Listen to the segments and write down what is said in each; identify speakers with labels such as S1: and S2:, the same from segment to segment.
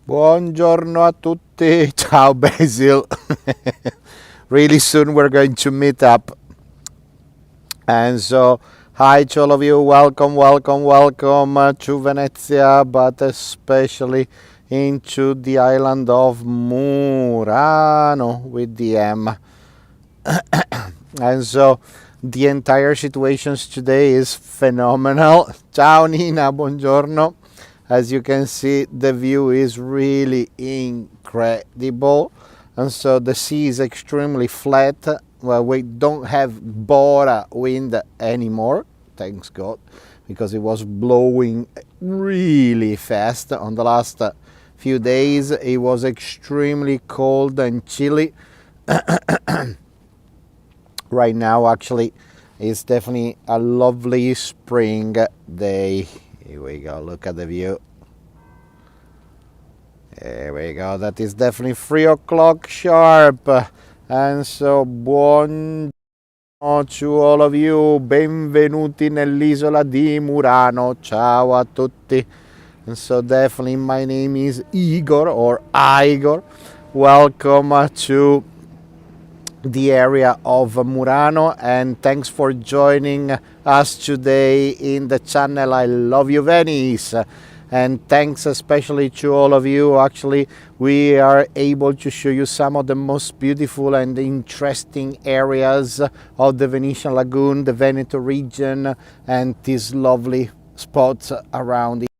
S1: Buongiorno a tutti. Ciao Basil. Really soon we're going to meet up. And so, hi to all of you. Welcome to Venezia, but especially into the island of Murano with the M. And so, the entire situations today is phenomenal. Ciao Nina, buongiorno. As you can see, the view is really incredible. And so the sea is extremely flat. Well, we don't have Bora wind anymore, thanks God, because it was blowing really fast on the last few days. It was extremely cold and chilly. Right now, actually, it's definitely a lovely spring day. Here we go, look at the view. There we go, that is definitely 3 o'clock sharp. And so, buongiorno to all of you, benvenuti nell'isola di Murano, ciao a tutti. And so definitely my name is Igor or Igor. Welcome to the area of Murano, and thanks for joining us today in the channel I Love You Venice. And thanks especially to all of you. Actually, we are able to show you some of the most beautiful and interesting areas of the Venetian Lagoon, the Veneto region, and these lovely spots around it.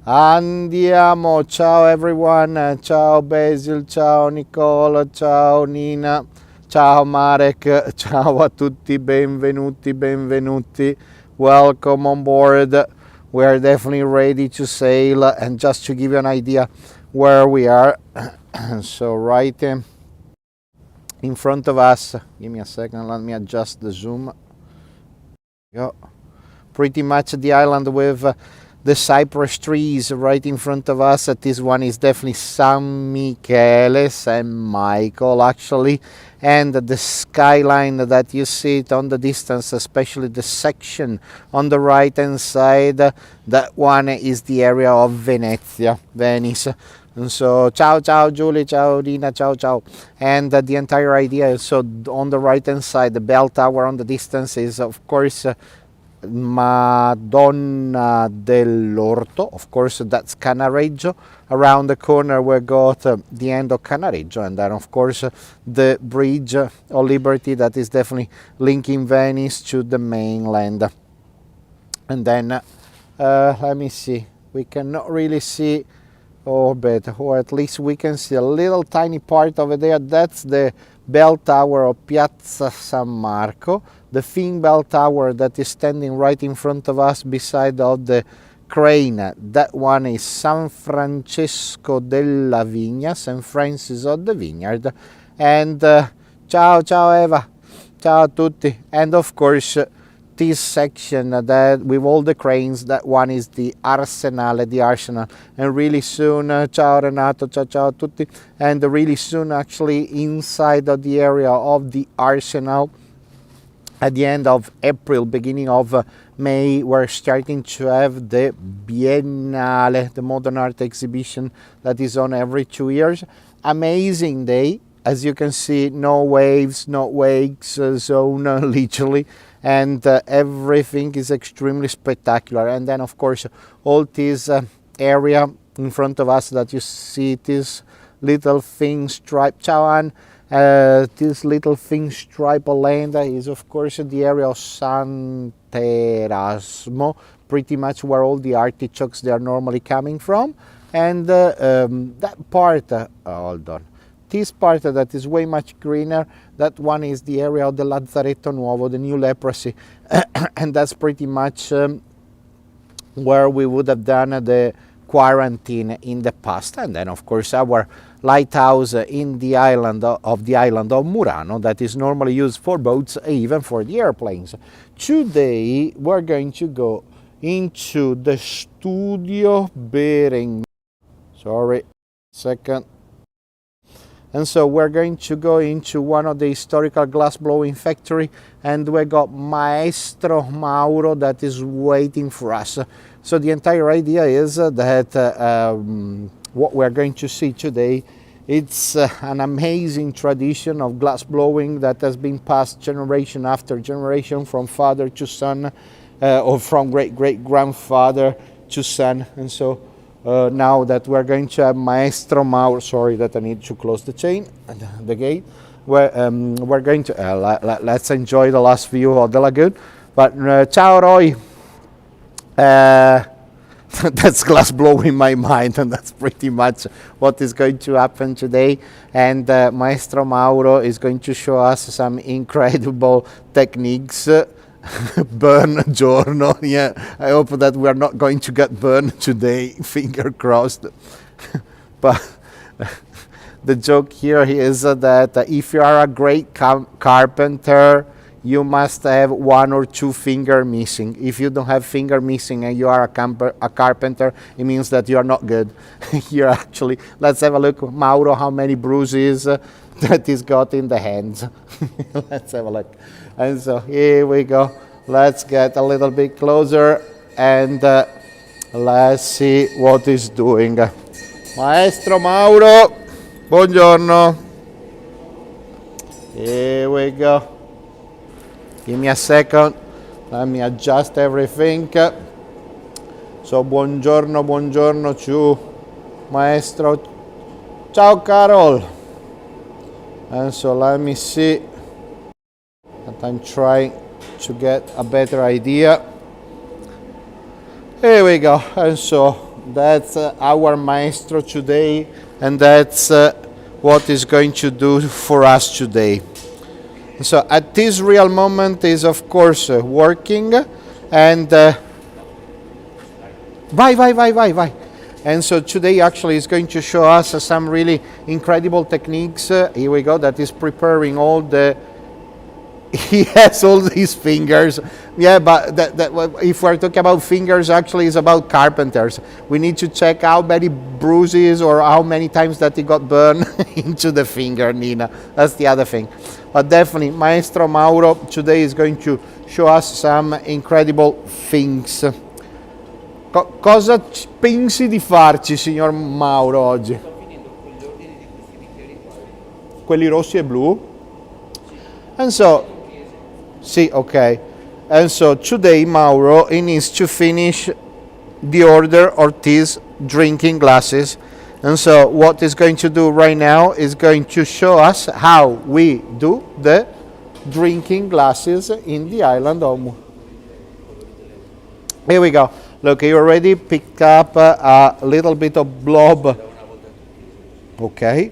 S1: Andiamo, ciao everyone, ciao Basil, ciao Nicola, ciao Nina, ciao Marek, ciao a tutti, benvenuti, welcome on board. We are definitely ready to sail, and just to give you an idea where we are, so right in front of us, give me a second, let me adjust the zoom. Go. Pretty much the island with the cypress trees right in front of us. This one is definitely San Michele, San Michael actually, and the skyline that you see it on the distance, especially the section on the right hand side, that one is the area of Venezia, Venice. And so ciao Julie, ciao Dina, ciao. And the entire idea is, so on the right hand side, the bell tower on the distance is of course Madonna dell'Orto. Of course, that's Canareggio. Around the corner we got the end of Canareggio, and then of course the Bridge of Liberty, that is definitely linking Venice to the mainland. And then let me see, we cannot really see orbit, or at least we can see a little tiny part over there. That's the bell tower of Piazza San Marco, the thin bell tower that is standing right in front of us beside of the crane. That one is San Francesco della Vigna, St. Francis of the Vineyard. And ciao Eva, ciao a tutti. And of course this section that with all the cranes, that one is the Arsenale, the Arsenal. And really soon, ciao Renato, ciao a tutti. And really soon, actually, inside of the area of the Arsenal, at the end of April, beginning of May, we're starting to have the Biennale, the modern art exhibition that is on every 2 years. Amazing day. As you can see, no waves, no wakes zone, literally. And everything is extremely spectacular. And then of course all this area in front of us that you see, this little thin stripe, Chawan, this little thin stripe of land is of course the area of San Terasmo, pretty much where all the artichokes they are normally coming from. And that part, hold on, this part that is way much greener, that one is the area of the Lazzaretto Nuovo, the new leprosy. And that's pretty much where we would have done the quarantine in the past. And then of course our lighthouse in the island of Murano, that is normally used for boats, even for the airplanes. Today we're going to go into the Studio Bering. Sorry, second. And so we're going to go into one of the historical glass blowing factory, and we got Maestro Mauro that is waiting for us. So the entire idea is that what we're going to see today, it's an amazing tradition of glass blowing that has been passed generation after generation from father to son, or from great-great-grandfather to son. And so now that we're going to have Maestro Mauro, sorry that I need to close the chain, the gate, we're going to, let's enjoy the last view of the lagoon. But ciao Roy, that's glass blowing my mind, and that's pretty much what is going to happen today. And Maestro Mauro is going to show us some incredible techniques. Burn giorno, yeah, I hope that we are not going to get burned today, finger crossed. But the joke here is that if you are a great carpenter, you must have one or two finger missing. If you don't have finger missing and you are a carpenter, it means that you are not good. Here actually, let's have a look, Mauro, how many bruises that he's got in the hands. Let's have a look. And so here we go. Let's get a little bit closer and let's see what he's doing. Maestro Mauro, buongiorno. Here we go. Give me a second. Let me adjust everything. So buongiorno, buongiorno to Maestro. Ciao Carol. And so let me see. And I'm trying to get a better idea. Here we go. And so that's our Maestro today, and that's what is going to do for us today. So at this real moment is of course working, and vai. And so today actually is going to show us some really incredible techniques. Here we go. That is preparing all the. He has all these fingers. Yeah, but if we're talking about fingers, actually it's about carpenters. We need to check how many bruises or how many times that he got burned into the finger, Nina. That's the other thing. But definitely, Maestro Mauro today is going to show us some incredible things. Cosa pensi di farci, signor Mauro, oggi?
S2: Sto finendo con gli ordini di questi bicchieri qua.
S1: Quelli rossi e blu? And so, sì, okay. And so today Mauro, he needs to finish the order of these drinking glasses. And so what he's going to do right now is going to show us how we do the drinking glasses in the island of. Here we go. Look, he already picked up a little bit of blob. Okay.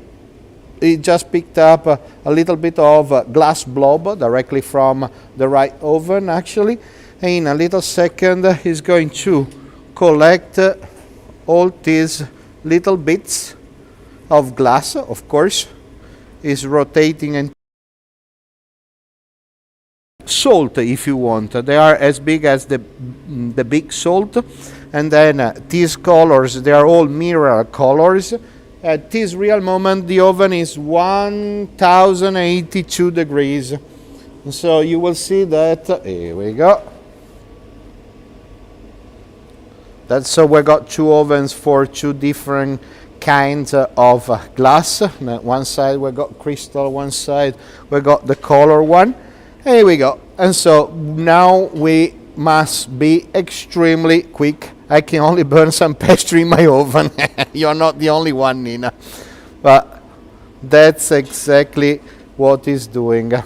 S1: He just picked up a little bit of glass blob directly from the right oven, actually. And in a little second, he's going to collect all these little bits of glass. Of course, he's rotating and salt, if you want. They are as big as the big salt. And then these colors, they are all mirror colors. At this real moment, the oven is 1082 degrees. So you will see that, here we go. That's so we got two ovens for two different kinds of glass. One side we got crystal, one side we got the color one. Here we go. And so now we must be extremely quick. I can only burn some pastry in my oven. You're not the only one, Nina. But that's exactly what he's doing. A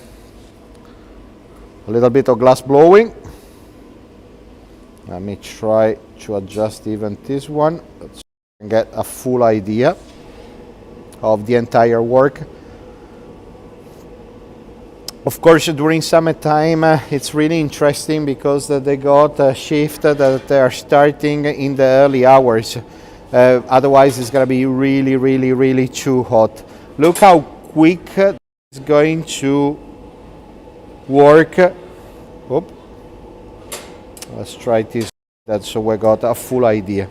S1: little bit of glass blowing. Let me try to adjust even this one so I can get a full idea of the entire work. Of course, during summertime, it's really interesting because they got a shift that they are starting in the early hours. Otherwise, it's going to be really, really, really too hot. Look how quick it's going to work. Oop. Let's try this. That's so we got a full idea.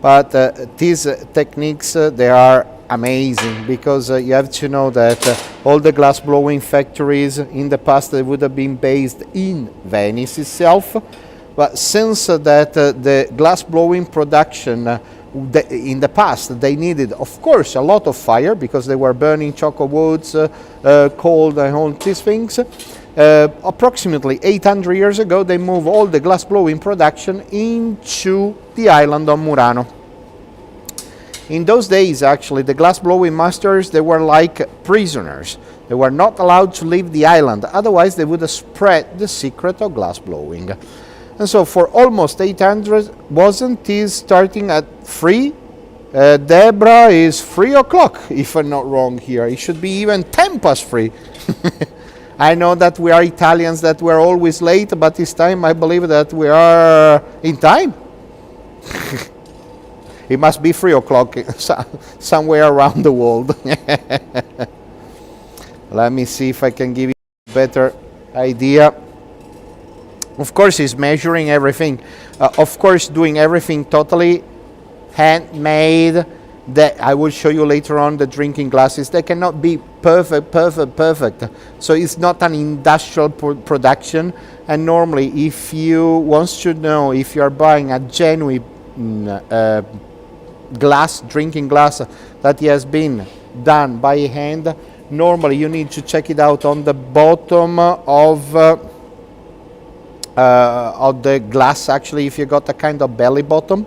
S1: But these techniques, they are amazing, because you have to know that all the glass blowing factories in the past, they would have been based in Venice itself. But since that the glass blowing production in the past, they needed, of course, a lot of fire, because they were burning choco woods, coal, and all these things. Approximately 800 years ago, they moved all the glass blowing production into the island of Murano. In those days, actually, the glass blowing masters, they were like prisoners. They were not allowed to leave the island, otherwise they would have spread the secret of glass blowing. And so for almost 800, wasn't this starting at 3? Debra is 3 o'clock, if I'm not wrong here. It should be even 10 past 3. I know that we are Italians, that we're always late, but this time I believe that we are in time. It must be 3 o'clock somewhere around the world. Let me see if I can give you a better idea. Of course, he's measuring everything. Of course, doing everything totally handmade. That I will show you later on, the drinking glasses. They cannot be perfect. So it's not an industrial production. And normally, if you want to know if you are buying a genuine drinking glass that has been done by hand, normally you need to check it out on the bottom of the glass. Actually, if you got a kind of belly bottom,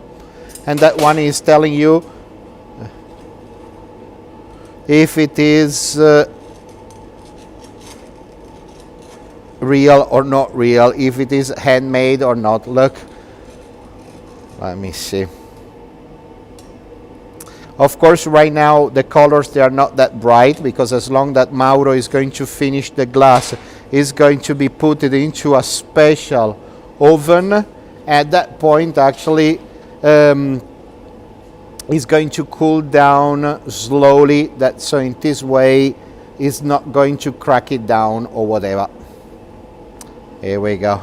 S1: and that one is telling you if it is real or not real, if it is handmade or not. Look, let me see. Of course, right now the colors, they are not that bright, because as long that Mauro is going to finish the glass, is going to be put it into a special oven. At that point, actually, is going to cool down slowly. That so in this way, is not going to crack it down or whatever. Here we go.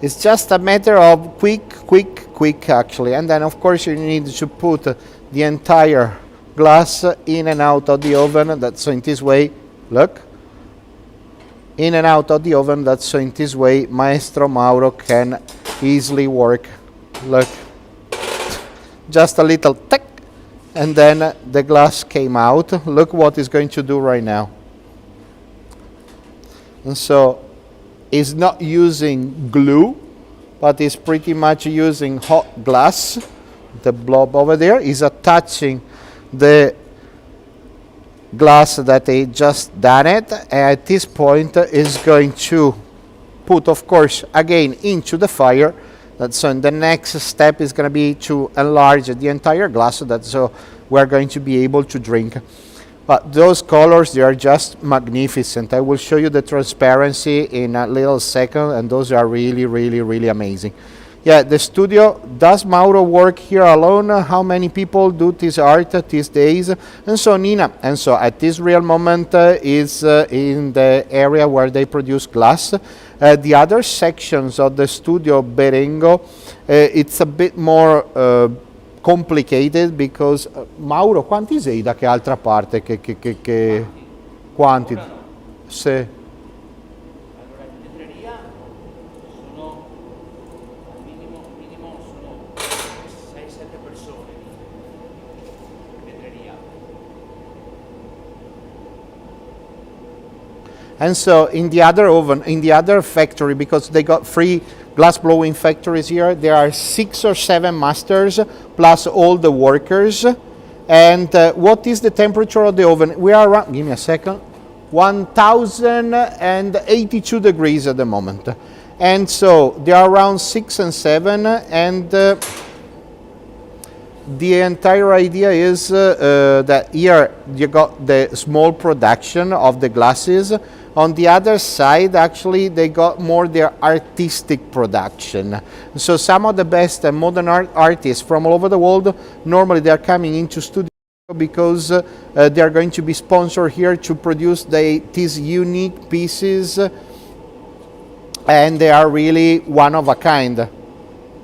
S1: It's just a matter of quick actually. And then of course you need to put the entire glass in and out of the oven. That's so in this way, look, in and out of the oven. That's so in this way Maestro Mauro can easily work. Look, just a little tick, and then the glass came out. Look what it's going to do right now. And so it's not using glue, but it's pretty much using hot glass. The blob over there is attaching the glass that they just done it. And at this point is going to put, of course, again into the fire. So the next step is going to be to enlarge the entire glass, so we're going to be able to drink. But those colors, they are just magnificent. I will show you the transparency in a little second, and those are really amazing. Yeah, the studio, does Mauro work here alone? How many people do this art these days? And so Nina, and so at this real moment is in the area where they produce glass. The other sections of the studio Berengo, it's a bit more complicated, because Mauro, quanti sei da che altra parte che quanti? Sì.
S2: Allora, in vetreria sono al minimo sono 6-7 persone in vetreria.
S1: And so in the other oven, in the other factory, because they got 3 glass blowing factories here, there are 6 or 7 masters plus all the workers. And what is the temperature of the oven? We are around, give me a second, 1082 degrees at the moment. And so they are around 6 and 7, and the entire idea is that here you got the small production of the glasses. On the other side, actually, they got more their artistic production. So some of the best modern art artists from all over the world, normally they are coming into studio because they are going to be sponsored here to produce these unique pieces, and they are really one of a kind.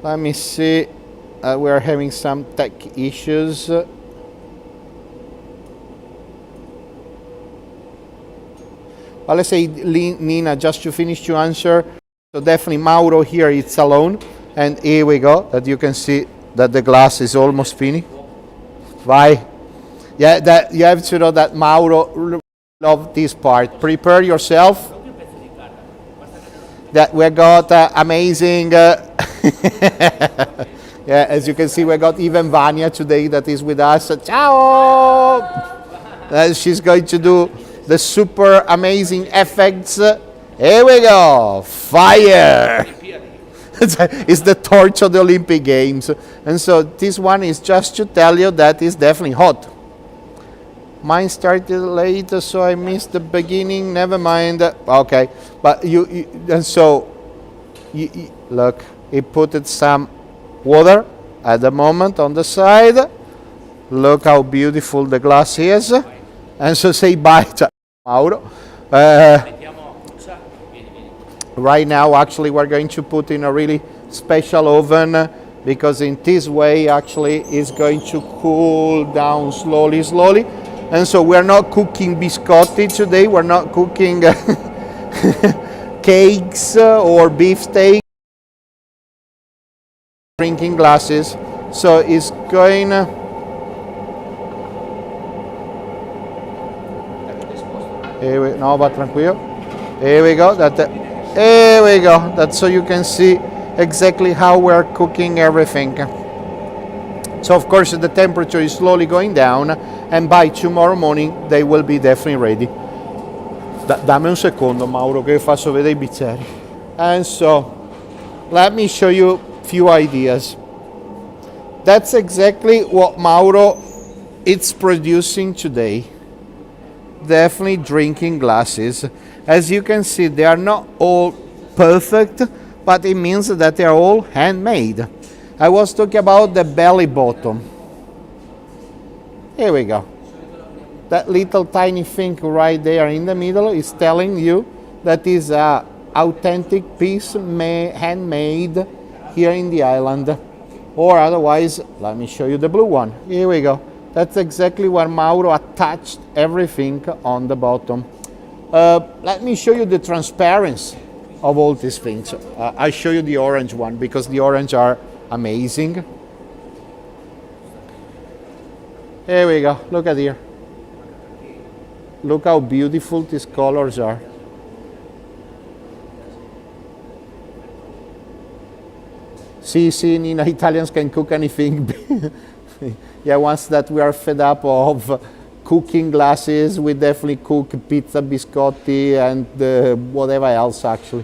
S1: Let me see. We're having some tech issues. Well, let's say, Nina, just to finish to answer. So definitely Mauro here, it's alone. And here we go, that you can see that the glass is almost finished. Why? Yeah, that you have to know that Mauro love this part. Prepare yourself. That we got amazing. Yeah, as you can see, we got even Vania today that is with us. Ciao! She's going to do the super amazing effects. Here we go. Fire! It's the torch of the Olympic Games. And so this one is just to tell you that it's definitely hot. Mine started late, so I missed the beginning. Never mind. Okay, but you and so you look. He put some water at the moment on the side. Look how beautiful the glass is. And so say bye to Mauro. Right now, actually, we're going to put in a really special oven because in this way, actually, it's going to cool down slowly. And so we're not cooking biscotti today. We're not cooking cakes or beefsteak. Drinking glasses. So it's going. No, but tranquilo. Here we go. Here we go. That's so you can see exactly how we're cooking everything. So of course the temperature is slowly going down, and by tomorrow morning they will be definitely ready. Dammi un secondo, Mauro, che faccio vedere I bicchieri. And so let me show you a few ideas. That's exactly what Mauro is producing today. Definitely drinking glasses. As you can see, they are not all perfect, but it means that they are all handmade. I was talking about the belly bottom. Here we go. That little tiny thing right there in the middle is telling you that is an authentic piece handmade here in the island. Or otherwise, let me show you the blue one. Here we go. That's exactly where Mauro attached everything on the bottom. Let me show you the transparency of all these things. I'll show you the orange one because the orange are amazing. Here we go. Look at here. Look how beautiful these colors are. See, Nina, Italians can cook anything. Yeah, once that we are fed up of cooking glasses, we definitely cook pizza, biscotti, and whatever else actually.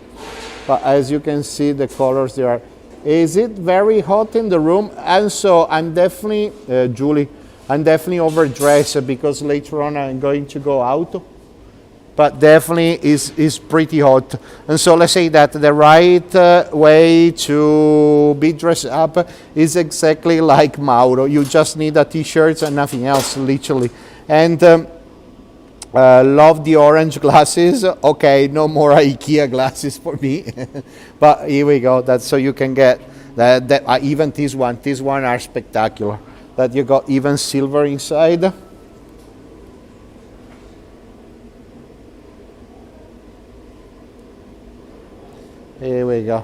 S1: But as you can see, the colors there. Is it very hot in the room? And so I'm definitely, Julie, I'm definitely overdressed because later on I'm going to go out. But definitely is pretty hot. And so let's say that the right way to be dressed up is exactly like Mauro. You just need a t-shirt and nothing else, literally. And love the orange glasses. Okay, no more IKEA glasses for me. But here we go. That's so you can get that even this one. These one are spectacular. That you got even silver inside. Here we go.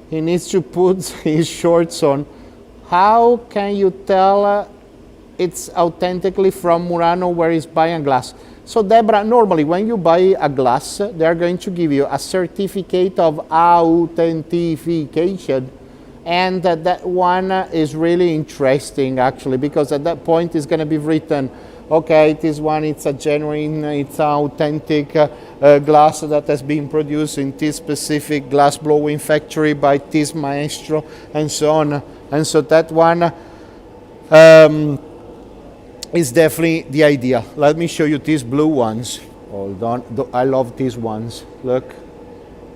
S1: He needs to put his shorts on. How can you tell it's authentically from Murano where he's buying glass? So Deborah, normally when you buy a glass, they're going to give you a certificate of authentication. And that one is really interesting actually, because at that point it's going to be written, okay, this one, it's a genuine, it's an authentic glass that has been produced in this specific glass blowing factory by this Maestro, and so on. And so that one is definitely the idea. Let me show you these blue ones. Hold on, I love these ones. Look,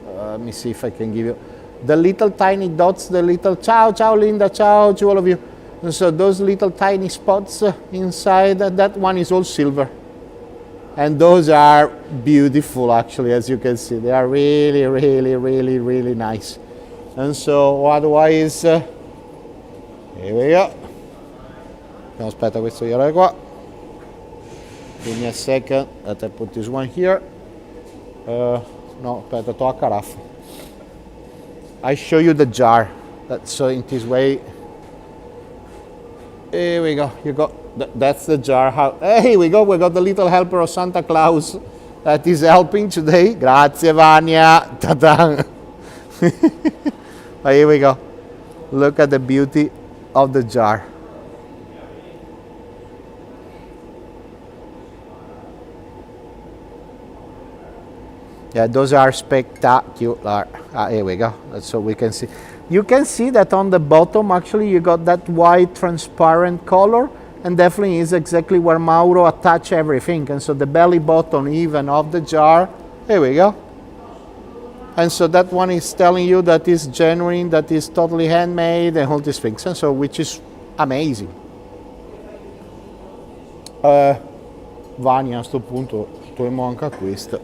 S1: let me see if I can give you the little tiny dots, the little, ciao Linda, ciao to all of you. And so those little tiny spots inside, that one is all silver. And those are beautiful, actually, as you can see. They are really, really, really, really nice. And so otherwise, here we go. Aspetta, questo glielo qua. Give me a second, let I put this one here. No, aspetta, to a carafa. I show you the jar. So in this way. Here we go. You got that's the jar. Here we go. We got the little helper of Santa Claus that is helping today. Grazie, Vania. Ta-da. Here we go. Look at the beauty of the jar. Yeah, those are spectacular. Here we go. That's so we can see. You can see that on the bottom, actually, you got that white transparent color, and definitely is exactly where Mauro attached everything. And so the belly button even of the jar, here we go. And so that one is telling you that is genuine, that is totally handmade, and all these things. And so, which is amazing. Vania, a sto punto, togliamo anche questo.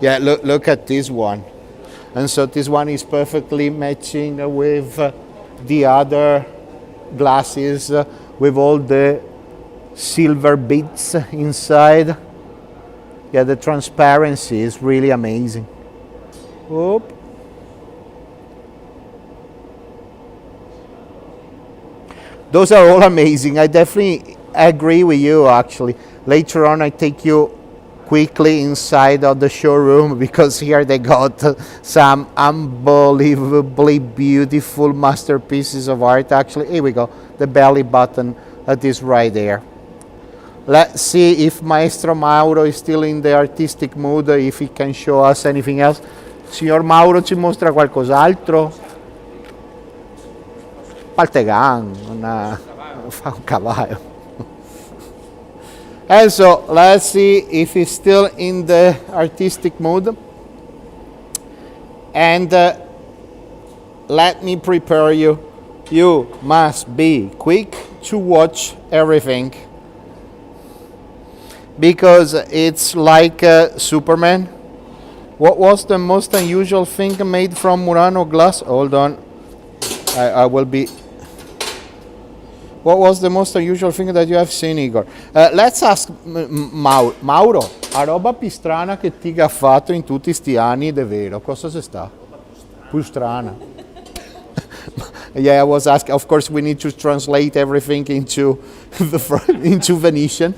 S1: Yeah, look at this one. And so this one is perfectly matching with the other glasses with all the silver bits inside. Yeah, the transparency is really amazing. Oop. Those are all amazing. I definitely agree with you, actually. Later on, I take you quickly inside of the showroom, because here they got some unbelievably beautiful masterpieces of art. Actually, here we go, the belly button that is right there. Let's see if Maestro Mauro is still in the artistic mood, if he can show us anything else. Signor Mauro ci mostra qualcos'altro? Paltegan, fa un cavallo. And so let's see if he's still in the artistic mood. And let me prepare you. You must be quick to watch everything, because it's like Superman. What was the most unusual thing made from Murano glass? Hold on, I will be. What was the most unusual thing that you have seen, Igor? Let's ask Mauro, a roba più strana che ti ha fatto in tutti sti anni, ed è vero, cosa c'è sta? Più strana. Yeah, I was asking, of course we need to translate everything into into Venetian.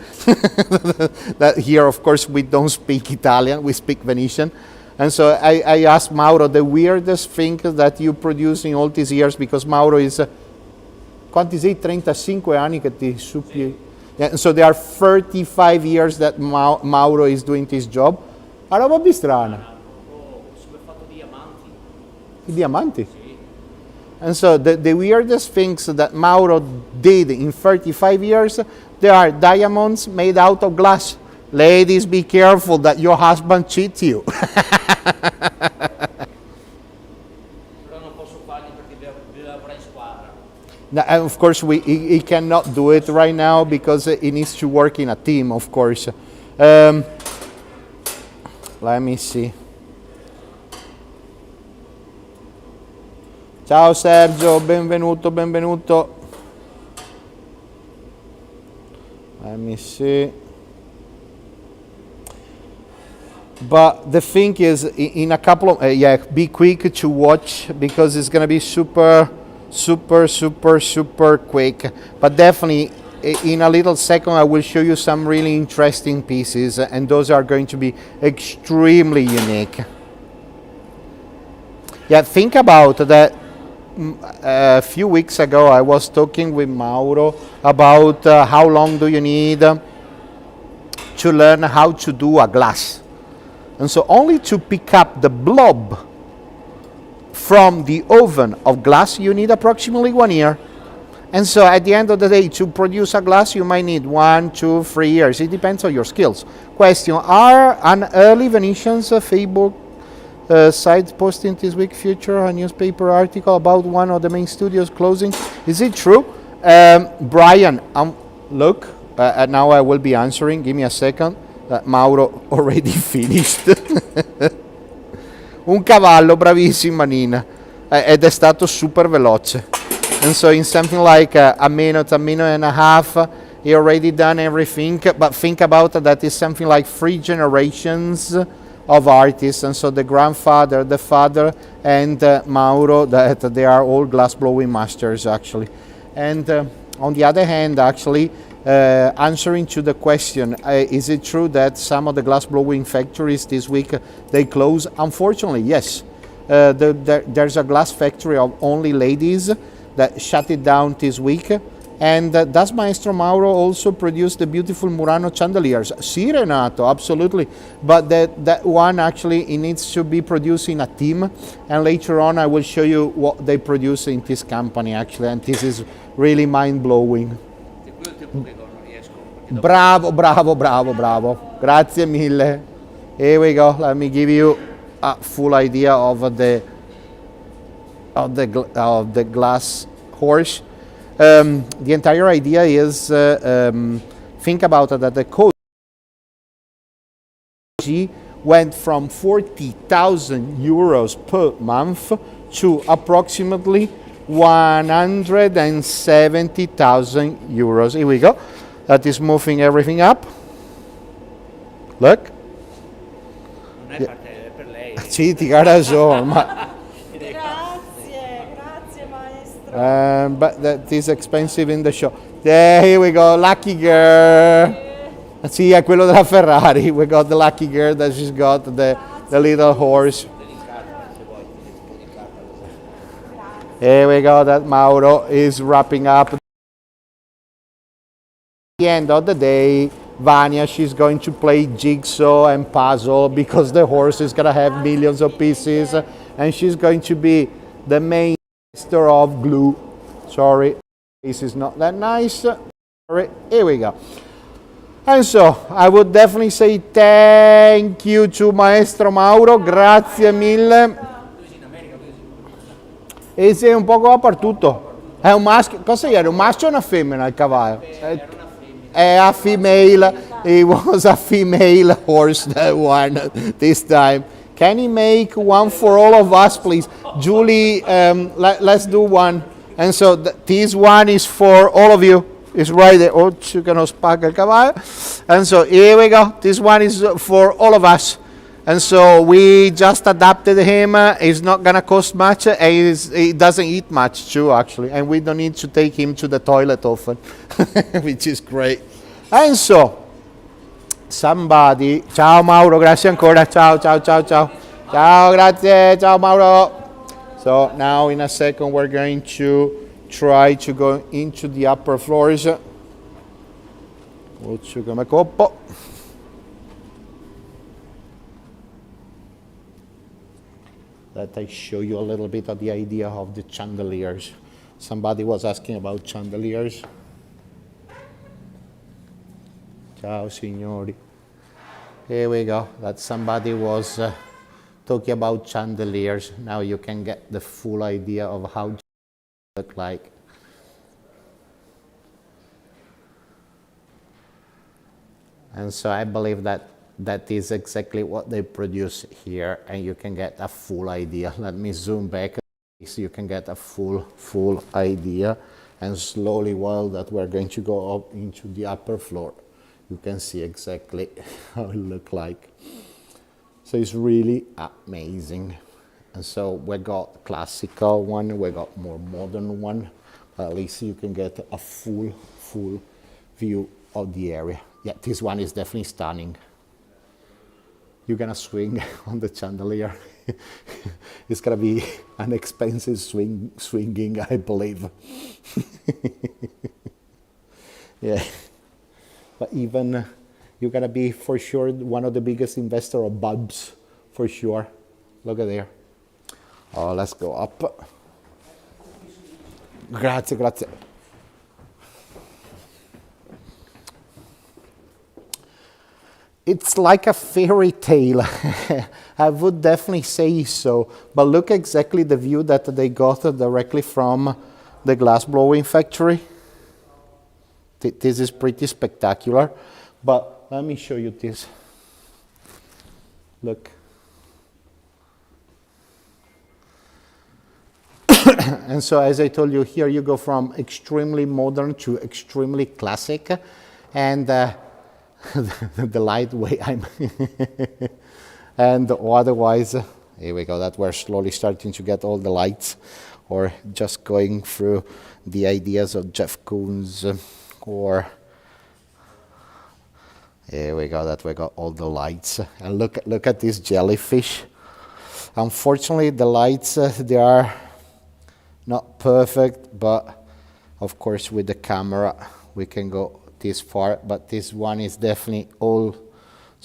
S1: That here, of course, we don't speak Italian, we speak Venetian. And so I asked Mauro the weirdest thing that you produce in all these years, because Mauro is... Quanti sei? 35 anni che ti suppi. Yeah, so there are 35 years that Mauro is doing this job. A roba più strana.
S2: Super fatto diamanti.
S1: I diamanti? Sì. And so the weirdest things that Mauro did in 35 years, there are diamonds made out of glass. Ladies, be careful that your husband cheats you. Now, of course, he cannot do it right now because he needs to work in a team, of course. Let me see. Ciao Sergio, benvenuto, benvenuto. Let me see. But the thing is, in a couple of, yeah, be quick to watch, because it's going to be super quick. But definitely in a little second I will show you some really interesting pieces, and those are going to be extremely unique. Yeah, think about that. A few weeks ago I was talking with Mauro about how long do you need to learn how to do a glass. And so only to pick up the blob from the oven of glass, you need approximately 1 year. And so at the end of the day, to produce a glass, you might need 1, 2, 3 years. It depends on your skills. Question, are an early Venetian's Facebook site posting this week feature a newspaper article about one of the main studios closing? Is it true? Brian, look, now I will be answering. Give me a second. that Mauro already finished. Un cavallo, bravissima Nina, ed è stato super veloce. And so in something like a minute and a half, he already done everything. But think about that is something like 3 generations of artists. And so the grandfather, the father, and Mauro, that they are all glass blowing masters actually. And on the other hand, actually, answering to the question, is it true that some of the glass blowing factories this week they close? Unfortunately, yes. There's a glass factory of only ladies that shut it down this week. And does Maestro Mauro also produce the beautiful Murano Chandeliers? Si, Renato, absolutely. But that one actually it needs to be produced in a team. And later on I will show you what they produce in this company actually. And this is really mind-blowing. Bravo, bravo, bravo, bravo. Grazie mille. Here we go. Let me give you a full idea of the glass horse. The entire idea is think about that the coach went from 40,000 euros per month to approximately 170,000 euros. Here we go. That is moving everything up. Look.
S2: Non è per lei.
S1: Sì, ti ha ragione, ma
S3: Grazie maestro.
S1: but that is expensive in the show. Yeah, here we go, lucky girl. Sì, è quello della Ferrari. We got the lucky girl that she's got the little horse. Here we go, that Mauro is wrapping up. At the end of the day, Vania, she's going to play jigsaw and puzzle because the horse is going to have millions of pieces and she's going to be the main master of glue. Sorry, this is not that nice. Sorry, here we go. And so, I would definitely say thank you to Maestro Mauro, grazie mille. E sei un poco dappertutto. È un maschio, cosa era? Un maschio o una femmina il cavallo? È a female. It was a female horse that won this time. Can you make one for all of us, please? Julie, let's do one. And so this one is for all of you. It's right there. Oh, you can spacca il cavallo. And so here we go. This one is for all of us. And so we just adapted him. It's not gonna cost much. He doesn't eat much too, actually. And we don't need to take him to the toilet often, which is great. And so, somebody, ciao Mauro, grazie ancora. Ciao, ciao, ciao, ciao. Ciao, grazie, ciao Mauro. So now in a second we're going to try to go into the upper floors. Come coppo. That I show you a little bit of the idea of the chandeliers. Somebody was asking about chandeliers. Ciao signori. Here we go. That somebody was talking about chandeliers. Now you can get the full idea of how they look like. And so I believe that that is exactly what they produce here, and you can get a full idea. Let me zoom back so you can get a full idea. And slowly, while that we're going to go up into the upper floor, you can see exactly how it look like. So it's really amazing. And so we got classical one, we got more modern one, but at least you can get a full view of the area. Yeah, this one is definitely stunning. You're gonna swing on the chandelier. It's gonna be an expensive swinging, I believe. Yeah, but even you're gonna be for sure one of the biggest investor of bulbs, for sure. Look at there. Oh, let's go up. Grazie, grazie. It's like a fairy tale. I would definitely say so. But look exactly the view that they got directly from the glassblowing factory. This is pretty spectacular. But let me show you this. Look. And so, as I told you, here you go from extremely modern to extremely classic, and the lightweight I'm and otherwise, here we go, that we're slowly starting to get all the lights, or just going through the ideas of Jeff Koons, or here we go, that we got all the lights. And look at this jellyfish. Unfortunately, the lights, they are not perfect, but of course with the camera we can go this far. But this one is definitely all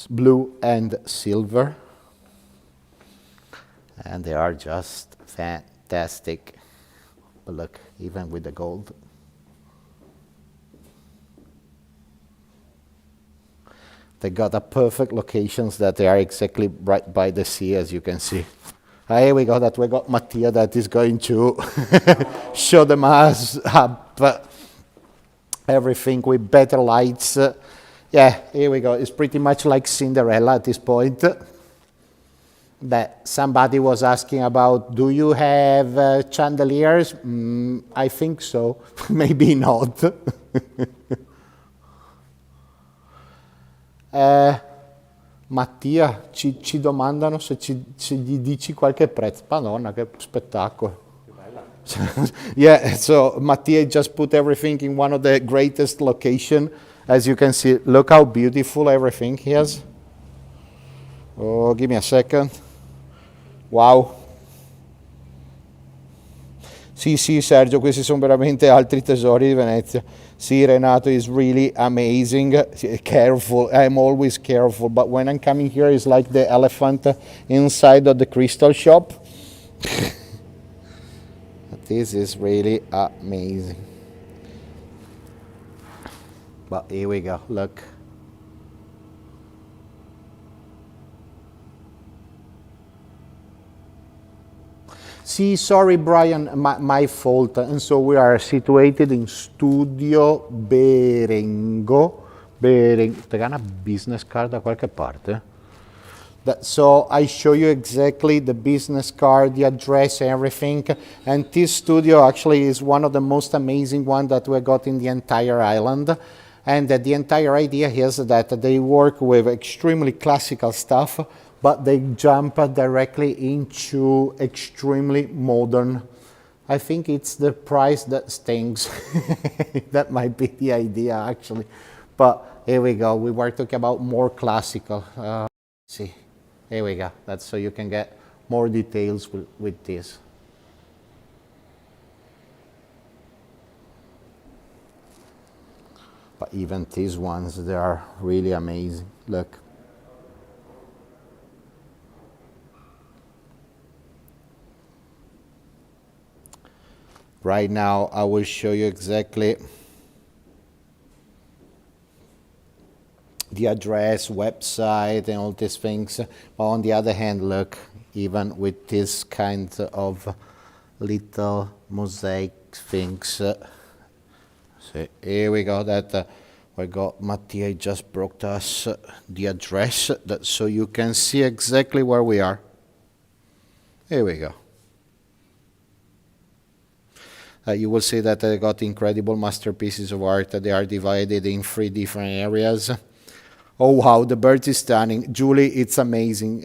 S1: blue and silver, and they are just fantastic. But look, even with the gold. They got a perfect locations that they are exactly right by the sea, as you can see. Here we go, that we got Mattia that is going to show them us up everything with better lights. Yeah, here we go. It's pretty much like Cinderella at this point. That somebody was asking about, do you have chandeliers? I think so. Maybe not. Mattia, ci domandano se gli dici qualche prezzo. Madonna, che spettacolo. Yeah, so Mattia just put everything in one of the greatest location. As you can see, look how beautiful everything he has. Oh, give me a second. Wow. Sì, Sergio, questi sono veramente altri tesori di Venezia. Sì, Renato is really amazing. Careful, I'm always careful, but when I'm coming here, it's like the elephant inside of the crystal shop. This is really amazing. But here we go, look. See, sorry, Brian, my fault. And so we are situated in Studio Berengo. Te gana business card da qualche parte? So I show you exactly the business card, the address, everything. And this studio actually is one of the most amazing ones that we got in the entire island. And the entire idea is that they work with extremely classical stuff, but they jump directly into extremely modern. I think it's the price that stings. That might be the idea, actually. But here we go. We were talking about more classical. See, here we go. That's so you can get more details with this. But even these ones, they are really amazing. Look. Right now, I will show you exactly the address, website, and all these things. But on the other hand, look, even with this kind of little mosaic things. So here we go. That we got Mattia just brought us the address, so you can see exactly where we are. Here we go. You will see that I got incredible masterpieces of art. They are divided in 3 different areas. Oh wow, the bird is stunning. Julie, it's amazing.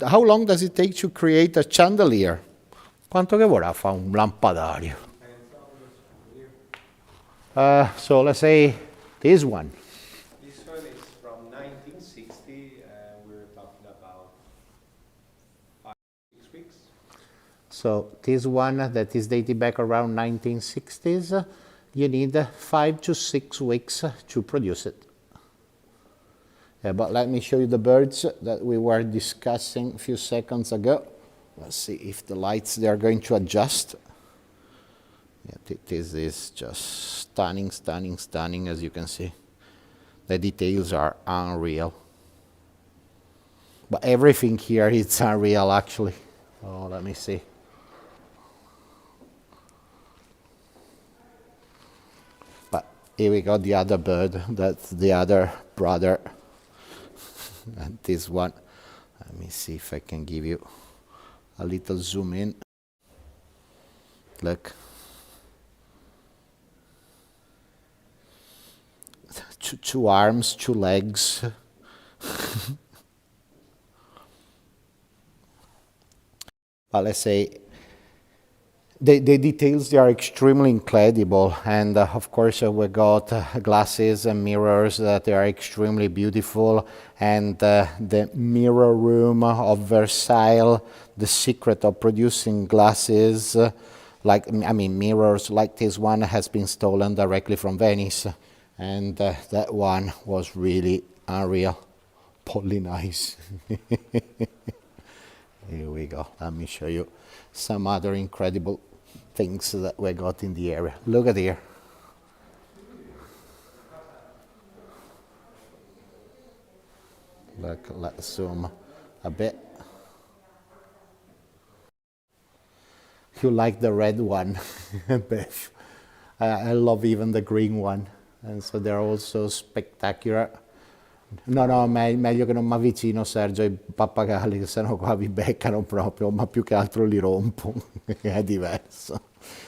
S1: How long does it take to create a chandelier? Quanto che vorrà fare un lampadario? So let's say this one.
S4: This one is from 1960. We're talking about 5-6 weeks.
S1: So this one that is dated back around 1960s, you need 5 to 6 weeks to produce it. Yeah, but let me show you the birds that we were discussing a few seconds ago. Let's see if the lights, they are going to adjust. Yeah, this is just stunning, stunning, stunning, as you can see. The details are unreal. But everything here is unreal, actually. Oh, let me see. But here we got the other bird. That's the other brother. And this one, let me see if I can give you a little zoom in. Look. Two arms, two legs. But let's say the details, they are extremely incredible, and of course we got glasses and mirrors that are extremely beautiful, and the mirror room of Versailles, the secret of producing glasses, mirrors like this one has been stolen directly from Venice, and that one was really unreal, totally nice. Here we go. Let me show you some other incredible things that we got in the area. Look at here. Look, let's zoom a bit. You like the red one, Beth? I love even the green one, and so they're also spectacular. No, meglio che non mi avvicino, Sergio, ai pappagalli, che sennò qua vi beccano proprio, ma più che altro li rompo. È diverso.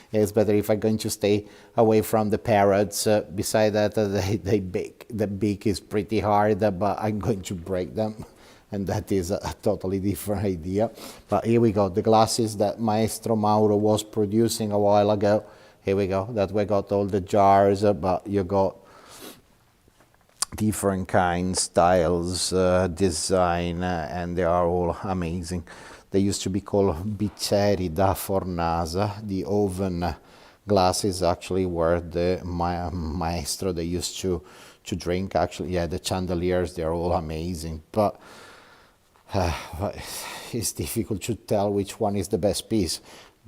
S1: It's better if I'm going to stay away from the parrots. Besides that, the beak is pretty hard, but I'm going to break them. And that is a totally different idea. But here we go, the glasses that Maestro Mauro was producing a while ago. Here we go, that we got all the jars, but you got different kinds, styles, design, and they are all amazing. They used to be called bicchieri da fornasa. The oven glasses actually were the maestro they used to drink. Actually, yeah, the chandeliers, they're all amazing, but it's difficult to tell which one is the best piece.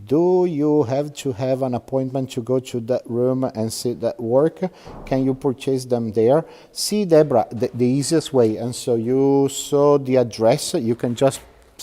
S1: Do you have to have an appointment to go to that room and see that work? Can you purchase them there? See, Deborah, the easiest way. And so you saw the address. You can just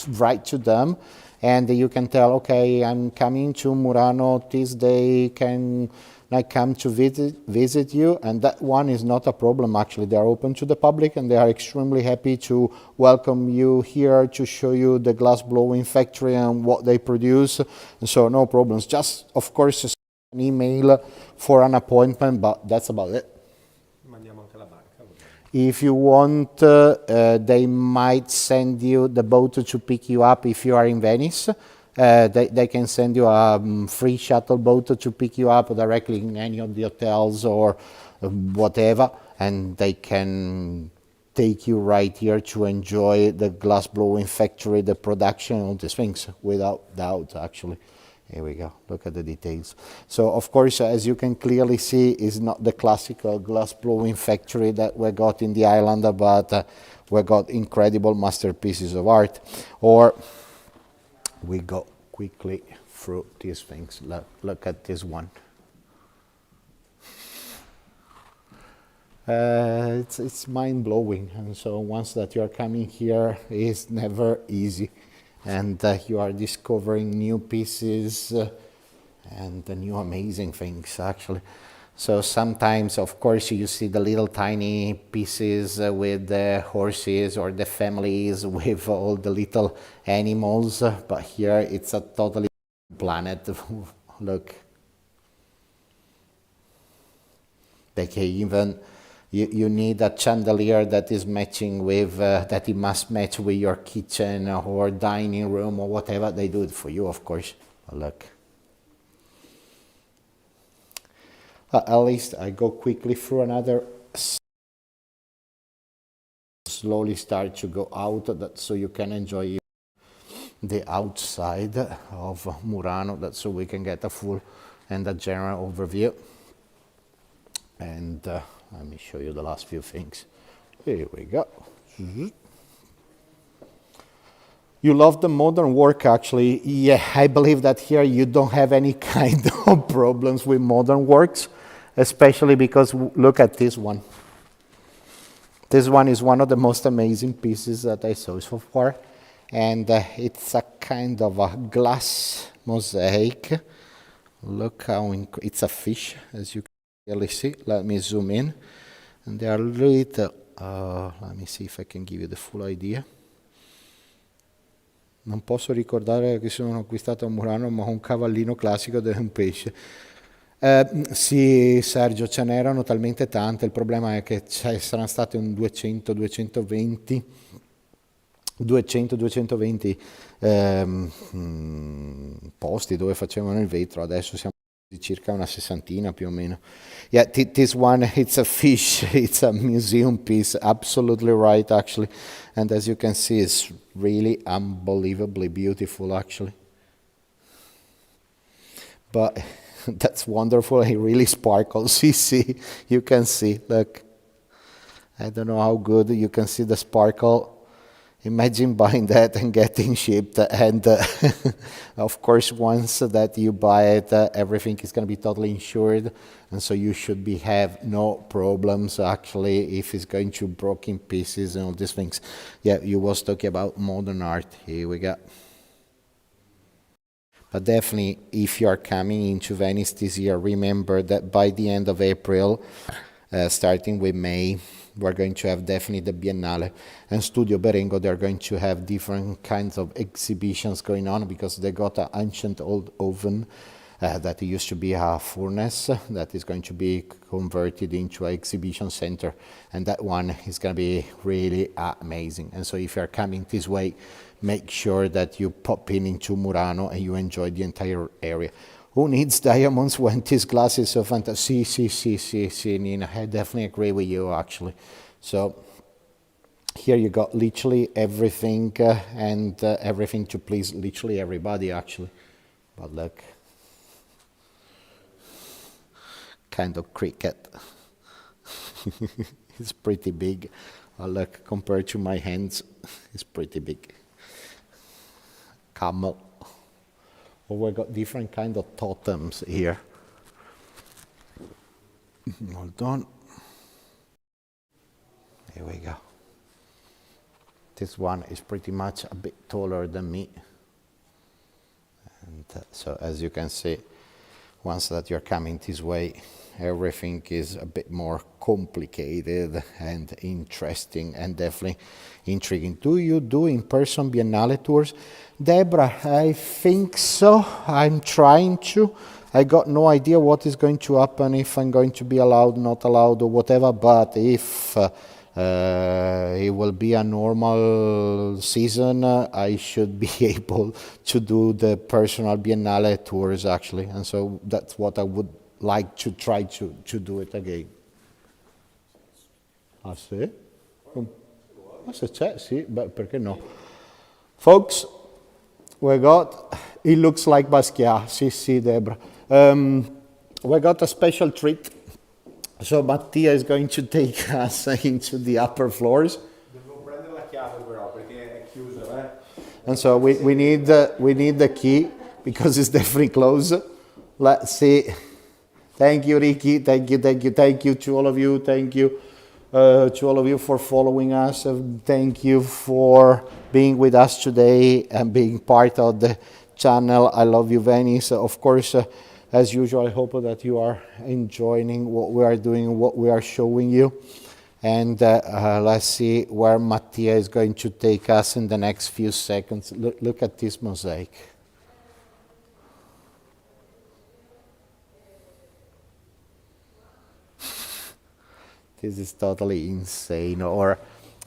S1: write to them, and you can tell, okay, I'm coming to Murano this day. Can I come to visit you? And that one is not a problem, actually. They are open to the public, and they are extremely happy to welcome you here to show you the glass blowing factory and what they produce. And so no problems. Just, of course, an email for an appointment, but that's about it.
S4: Mandiamo anche la barca.
S1: If you want, they might send you the boat to pick you up if you are in Venice. They can send you a free shuttle boat to pick you up directly in any of the hotels or whatever, and they can take you right here to enjoy the glass blowing factory, the production, all these things, without doubt, actually. Here we go, look at the details. So, of course, as you can clearly see, it's not the classical glass blowing factory that we got in the island, but we got incredible masterpieces of art. Or we go quickly through these things. Look at this one. It's mind-blowing, and so once that you are coming here, it's never easy, and you are discovering new pieces and new amazing things, actually. So sometimes, of course, you see the little tiny pieces with the horses or the families with all the little animals, but here it's a totally planet. Look. They can even, you need a chandelier that is matching with, that it must match with your kitchen or dining room or whatever. They do it for you, of course. But look. At least I go quickly through another. Slowly start to go out, so you can enjoy the outside of Murano, so we can get a full and a general overview. And let me show you the last few things. Here we go. You love the modern work, actually. Yeah, I believe that here you don't have any kind of problems with modern works, especially because look at this one. This one is one of the most amazing pieces that I saw so far, and it's a kind of a glass mosaic. Look how it's a fish, as you can see Really see, let me zoom in, and they are little, let me see if I can give you the full idea. Non posso ricordare che sono acquistato a Murano, ma un cavallino classico ed è un pesce. Sì, Sergio, ce n'erano talmente tante, il problema è che saranno state un 200-220 posti dove facevano il vetro, adesso siamo di circa una sessantina più o meno. Yeah, this one, it's a fish, it's a museum piece, absolutely right actually. And as you can see, it's really unbelievably beautiful actually. But that's wonderful, it really sparkles, you can see, look. I don't know how good you can see the sparkle. Imagine buying that and getting shipped, and of course once that you buy it, everything is going to be totally insured, and so you should have no problems actually if it's going to break in pieces and all these things. Yeah, you was talking about modern art, here we go. But definitely, if you are coming into Venice this year, remember that by the end of April, starting with May, we're going to have definitely the Biennale, and Studio Berengo, they're going to have different kinds of exhibitions going on, because they got an ancient old oven that used to be a furnace that is going to be converted into an exhibition center, and that one is going to be really amazing. And so if you're coming this way, make sure that you pop in into Murano and you enjoy the entire area. Who needs diamonds when this glass is so fantastic? See, Nina, I definitely agree with you, actually. So here you got literally everything and everything to please literally everybody, actually. But look, kind of cricket. It's pretty big. Look, compared to my hands, it's pretty big. Camel. Well, we've got different kind of totems here. Hold on. Here we go. This one is pretty much a bit taller than me. And so as you can see, once that you're coming this way, everything is a bit more complicated and interesting and definitely intriguing. Do you do in-person Biennale tours? Deborah, I think so. I'm trying to. I got no idea what is going to happen, if I'm going to be allowed, not allowed, or whatever, but if it will be a normal season, I should be able to do the personal Biennale tours, actually. And so that's what I would like to try to do it again. Ah, sì? Ah, se c'è, sì, beh, perché no? Folks, we got, it looks like Basquiat, sì, Deborah. We got a special treat. So Mattia is going to take us into the upper floors.
S4: Devo prendere la chiave però, perché è chiusa,
S1: And so we need the key, because it's definitely closed. Let's see. Thank you, Ricky. Thank you to all of you. Thank you to all of you for following us. Thank you for being with us today and being part of the channel. I love you, Venice. Of course, as usual, I hope that you are enjoying what we are doing, what we are showing you. And let's see where Mattia is going to take us in the next few seconds. Look at this mosaic. This is totally insane. Or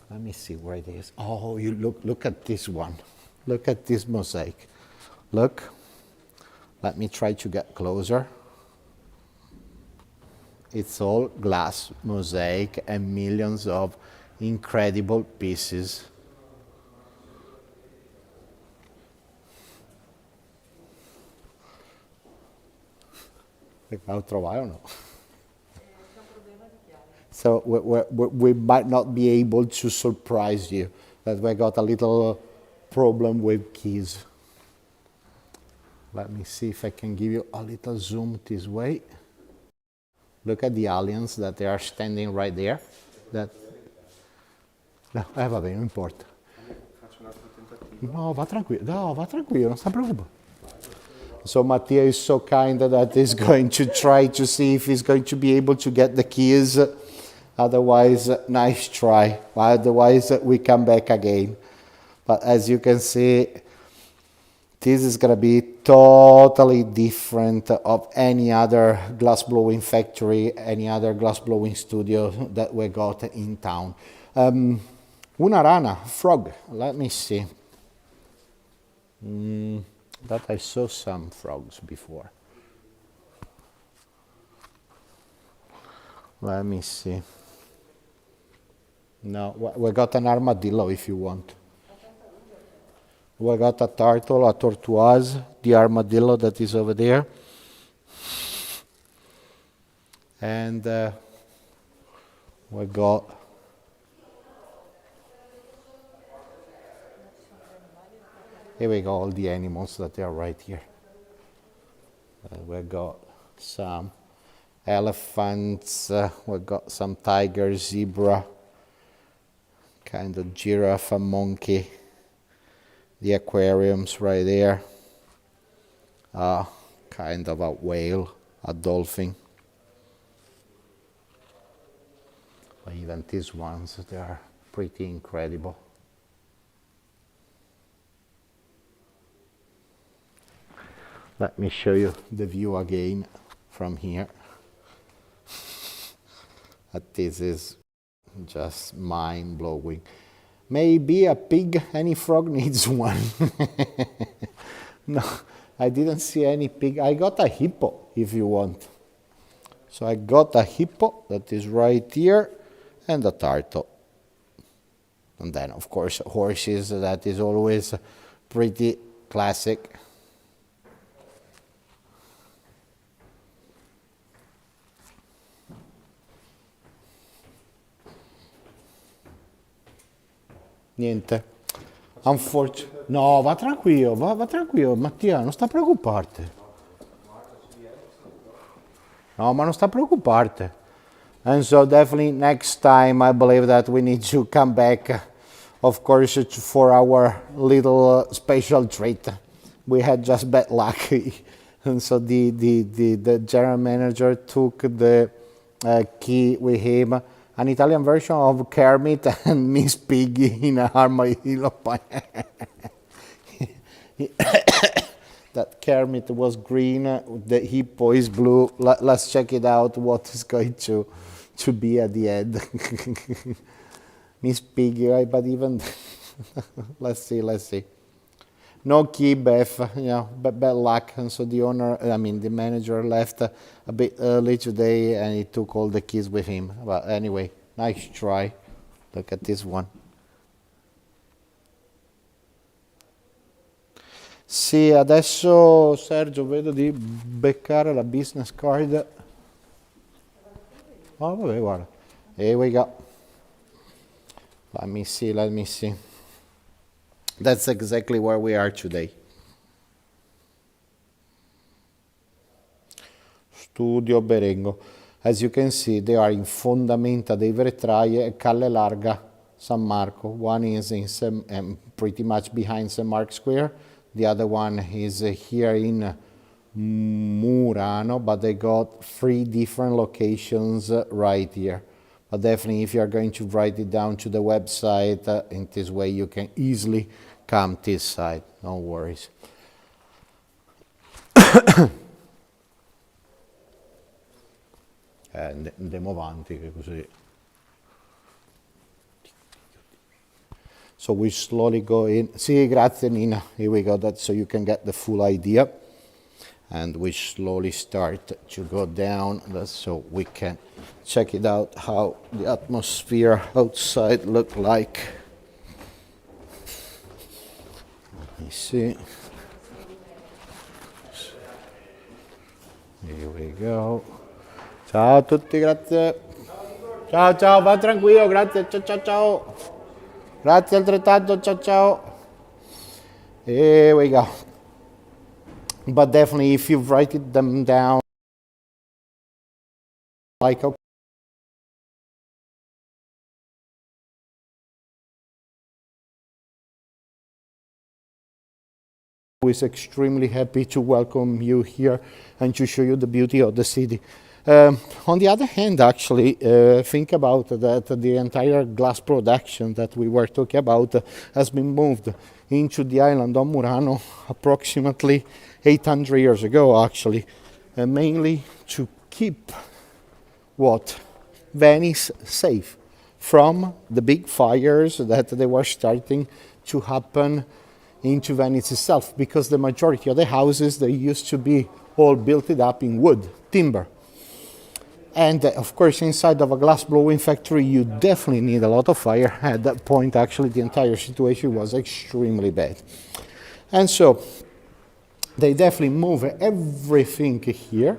S1: let me see where it is. Oh, you look at this one. Look at this mosaic. Look. Let me try to get closer. It's all glass mosaic and millions of incredible pieces. I'll trovare o no? So we might not be able to surprise you, that we got a little problem with keys. Let me see if I can give you a little zoom this way. Look at the aliens that they are standing right there. That... No, va bene, non importa.
S4: Faccio un altro tentativo.
S1: No, va tranquillo, non sta preoccupando. So Mattia is so kind that he's going to try to see if he's going to be able to get the keys. Otherwise, nice try. Otherwise, we come back again. But as you can see, this is going to be totally different of any other glass blowing factory, any other glass blowing studio that we got in town. Una rana, frog, let me see. That I saw some frogs before. Let me see. No, we got an armadillo if you want. We got a turtle, a tortoise, the armadillo that is over there. And we got here we go, all the animals that are right here. We got some elephants, we got some tiger, zebra, kind of giraffe, a monkey. The aquariums right there, kind of a whale, a dolphin. But even these ones, they are pretty incredible. Let me show you the view again from here. This is just mind-blowing. Maybe a pig, any frog needs one. No, I didn't see any pig. I got a hippo, if you want. So I got a hippo that is right here, and a turtle. And then, of course, horses, that is always pretty classic. Niente. No, va tranquillo, va tranquillo, Mattia, non sta a preoccuparti. No, ma non sta a preoccuparti. And so definitely next time I believe that we need to come back, of course, for our little special treat. We had just bad luck. And so the general manager took the key with him, an Italian version of Kermit and Miss Piggy in a armadillo. That Kermit was green, the hippo is blue. Let's check it out, what is going to be at the end. Miss Piggy, right? But even, let's see. No key, Beth, but bad luck. And so the manager left a bit early today and he took all the keys with him. But anyway, nice try. Look at this one. Sì, adesso Sergio vedo di beccare la business card. Oh, vabbè, guarda. Here we go. Let me see. That's exactly where we are today. Studio Berengo. As you can see, they are in Fondamenta dei Vetraie e Calle Larga, San Marco. One is in pretty much behind St. Mark's Square. The other one is here in Murano, but they got 3 different locations right here. But definitely, if you are going to write it down to the website, in this way you can easily come this side. No worries. Andiamo avanti, che così. So we slowly go in. Sì, grazie Nina. Here we go. That's so you can get the full idea. And we slowly start to go down. That's so we can check it out how the atmosphere outside look like. Let me see. Here we go. Ciao a tutti, grazie. Ciao, va tranquillo, grazie. Ciao. Grazie altrettanto, ciao. Here we go. But definitely, if you write them down, like is extremely happy to welcome you here and to show you the beauty of the city. On the other hand, actually, think about that the entire glass production that we were talking about has been moved into the island of Murano approximately 800 years ago, actually, mainly to keep what? Venice safe from the big fires that they were starting to happen into Venice itself, because the majority of the houses, they used to be all built up in wood, timber. And of course, inside of a glass blowing factory, you definitely need a lot of fire. At that point, actually, the entire situation was extremely bad. And so they definitely move everything here.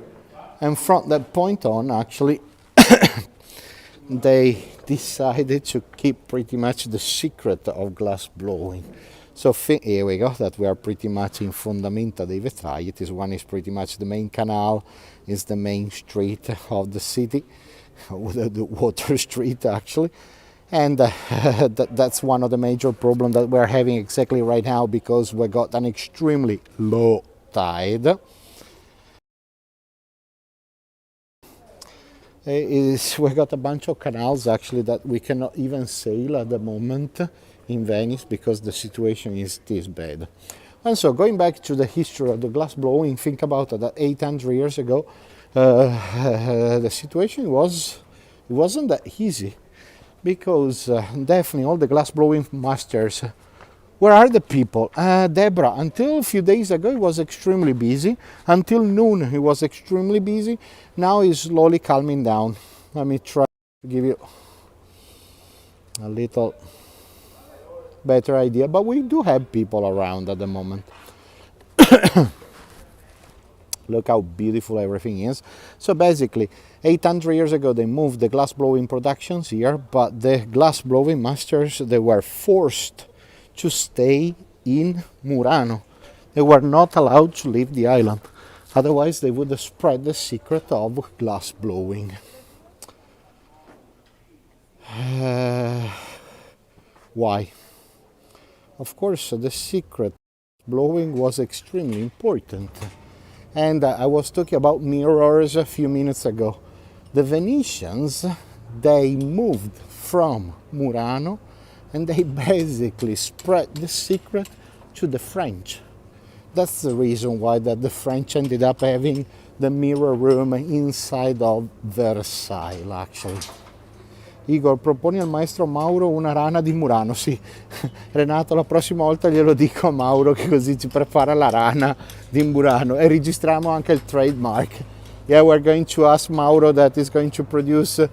S1: And from that point on, actually, they decided to keep pretty much the secret of glass blowing. So here we go, that we are pretty much in Fondamenta dei Vetrai. It is one is pretty much the main canal, is the main street of the city, the water street actually. And that's one of the major problems that we're having exactly right now, because we got an extremely low tide. We got a bunch of canals actually that we cannot even sail at the moment in Venice, because the situation is this bad. And so going back to the history of the glass blowing, think about that 800 years ago, the situation wasn't that easy, because definitely all the glass blowing masters, where are the people? Deborah, until a few days ago it was extremely busy, until noon it was extremely busy, now it's slowly calming down. Let me try to give you a little better idea, but we do have people around at the moment. Look how beautiful everything is. So basically 800 years ago they moved the glass blowing productions here, but the glass blowing masters, they were forced to stay in Murano. They were not allowed to leave the island, otherwise they would spread the secret of glass blowing. Why? Of course, the secret blowing was extremely important. And I was talking about mirrors a few minutes ago. The Venetians, they moved from Murano and they basically spread the secret to the French. That's the reason why that the French ended up having the mirror room inside of Versailles, actually. Igor, proponi al maestro Mauro una rana di Murano. Sì, Renato, la prossima volta glielo dico a Mauro, che così ci prepara la rana di Murano, e registriamo anche il trademark. Yeah, we're going to ask Mauro that is going to produce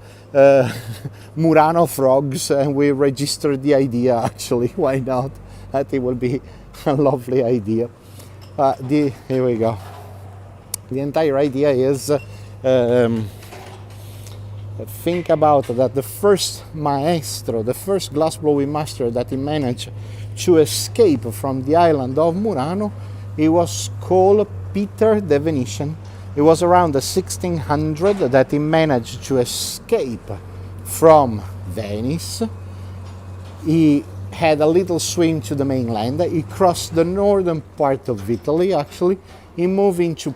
S1: Murano frogs, and we register the idea actually. Why not? I think it will be a lovely idea. Here we go. The entire idea is think about that the first maestro, the first glassblowing master that he managed to escape from the island of Murano, he was called Peter the Venetian. It was around the 1600 that he managed to escape from Venice. He had a little swim to the mainland. He crossed the northern part of Italy, actually. He moved into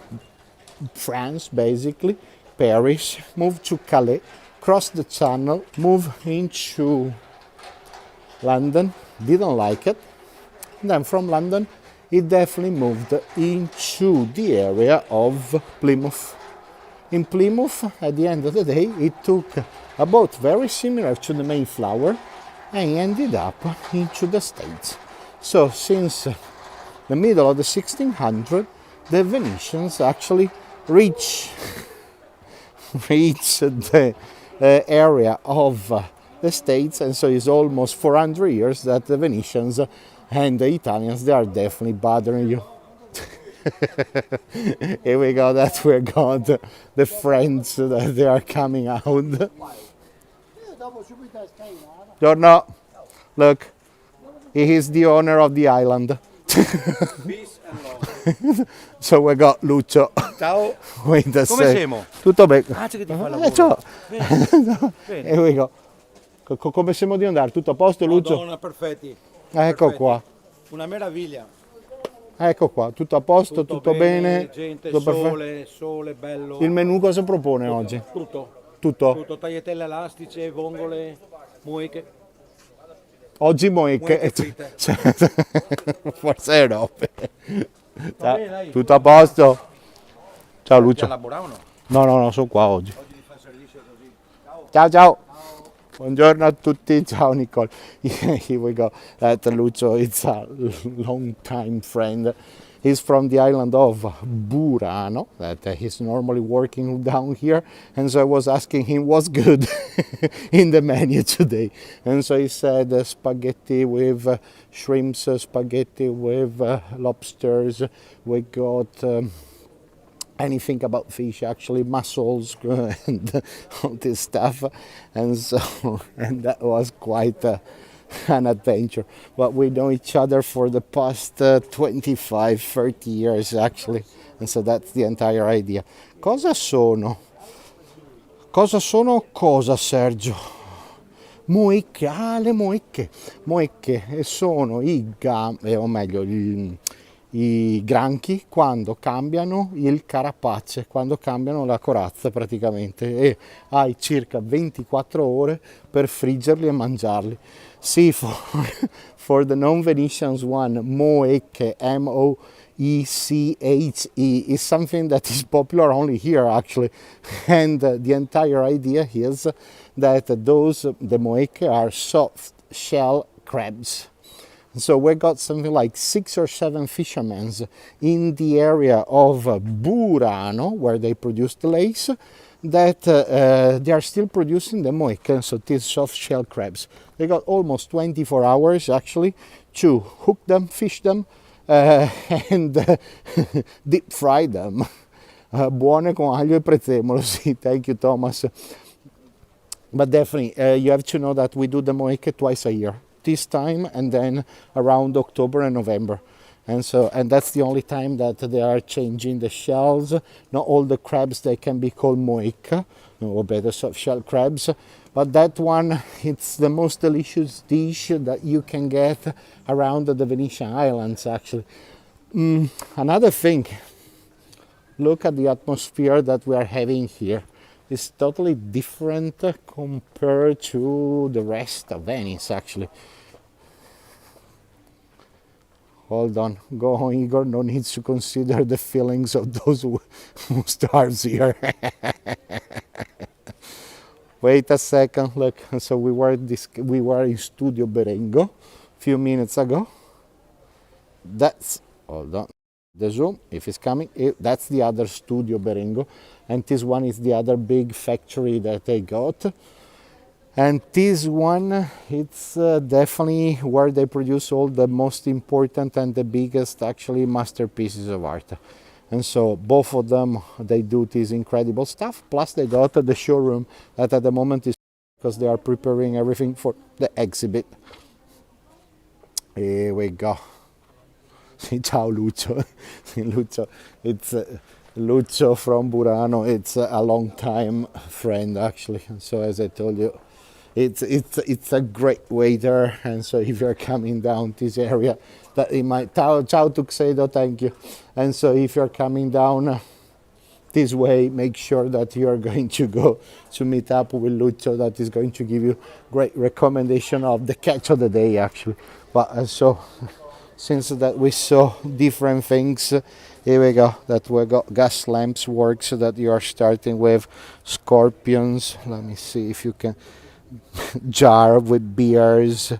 S1: France, basically, Paris, moved to Calais, crossed the channel, moved into London, didn't like it. And then from London, he definitely moved into the area of Plymouth. In Plymouth, at the end of the day, he took a boat very similar to the Mayflower and he ended up into the States. So since the middle of the 1600s, the Venetians actually reached the area of the States, and so it's almost 400 years that the Venetians and the Italians, they are definitely bothering you. Here we go, that we got the friends that they are coming out. Don't know. Look, he is the owner of the island.
S2: Peace and love.
S1: So we got Lucio.
S2: Ciao.
S1: Wait a
S2: Come
S1: sec.
S2: siamo?
S1: Tutto bene.
S2: Ah, c'è che ti fa il lavoro.
S1: Ciao.
S2: Bene.
S1: Here we go. Come siamo di andare? Tutto a posto, Lucio?
S2: Madonna, perfetti.
S1: Ecco
S2: Perfetti.
S1: qua.
S2: Una meraviglia.
S1: Ecco qua, tutto a posto, tutto bene.
S2: gente,
S1: Tutto perfetto.
S2: sole, bello.
S1: Il menù cosa propone oggi?
S2: Tutto,
S1: Tutto?
S2: tutto, tagliatelle elastiche, vongole, muoche.
S1: Oggi moiche.
S2: Moiche fritte.
S1: Forse no.
S2: Va bene, dai.
S1: Tutto a posto? Ciao Lucio.
S2: Elabora o no?
S1: No, sono qua oggi. Ciao ciao. Buongiorno a tutti, ciao Nicole. Here we go. Lucio is a long time friend. He's from the island of Burano, that he's normally working down here. And so I was asking him what's good in the menu today. And so he said spaghetti with shrimps, spaghetti with lobsters. We got anything about fish, actually mussels and all this stuff, and so and that was quite an adventure. But we know each other for the past 25 30 years actually, and so that's the entire idea. Cosa sono cosa Sergio? Moicche, le moicche. Moicche sono o meglio i granchi quando cambiano il carapace, quando cambiano la corazza praticamente, e hai circa 24 ore per friggerli e mangiarli. Sì, for the non-Venetians one, moecche, M-O-E-C-H-E, is something that is popular only here actually, and the entire idea is that the moecche are soft shell crabs. So we got something like 6 or 7 fishermen in the area of Burano, where they produce the lace, that they are still producing the moica, so these soft shell crabs. They got almost 24 hours actually to hook them, fish them, and deep fry them. Buone con aglio e prezzemolo, sì, thank you Thomas. But definitely, you have to know that we do the moica twice a year. This time and then around October and November, and that's the only time that they are changing the shells. Not all the crabs they can be called moica, or better soft shell crabs, but that one, it's the most delicious dish that you can get around the Venetian islands actually. Another thing, look at the atmosphere that we are having here. It's totally different compared to the rest of Venice actually. Hold on, go on Igor, no need to consider the feelings of those who starves here. Wait a second, look, so we were in Studio Berengo a few minutes ago. That's, hold on, the zoom, if it's coming, that's the other Studio Berengo, and this one is the other big factory that they got. And this one, it's definitely where they produce all the most important and the biggest actually masterpieces of art. And so both of them, they do this incredible stuff. Plus they got the showroom that at the moment is, because they are preparing everything for the exhibit. Here we go. Ciao Lucio. Lucio, it's Lucio from Burano. It's a long time friend actually. And so as I told you, it's a great waiter, and so if you're coming down this area, that it might ciao Tuxedo, thank you. And so if you're coming down this way, make sure that you are going to go to meet up with Lucio, that is going to give you great recommendation of the catch of the day actually. But so since that we saw different things, here we go, that we got gas lamps works that you are starting with, scorpions, let me see if you can, jar with beers,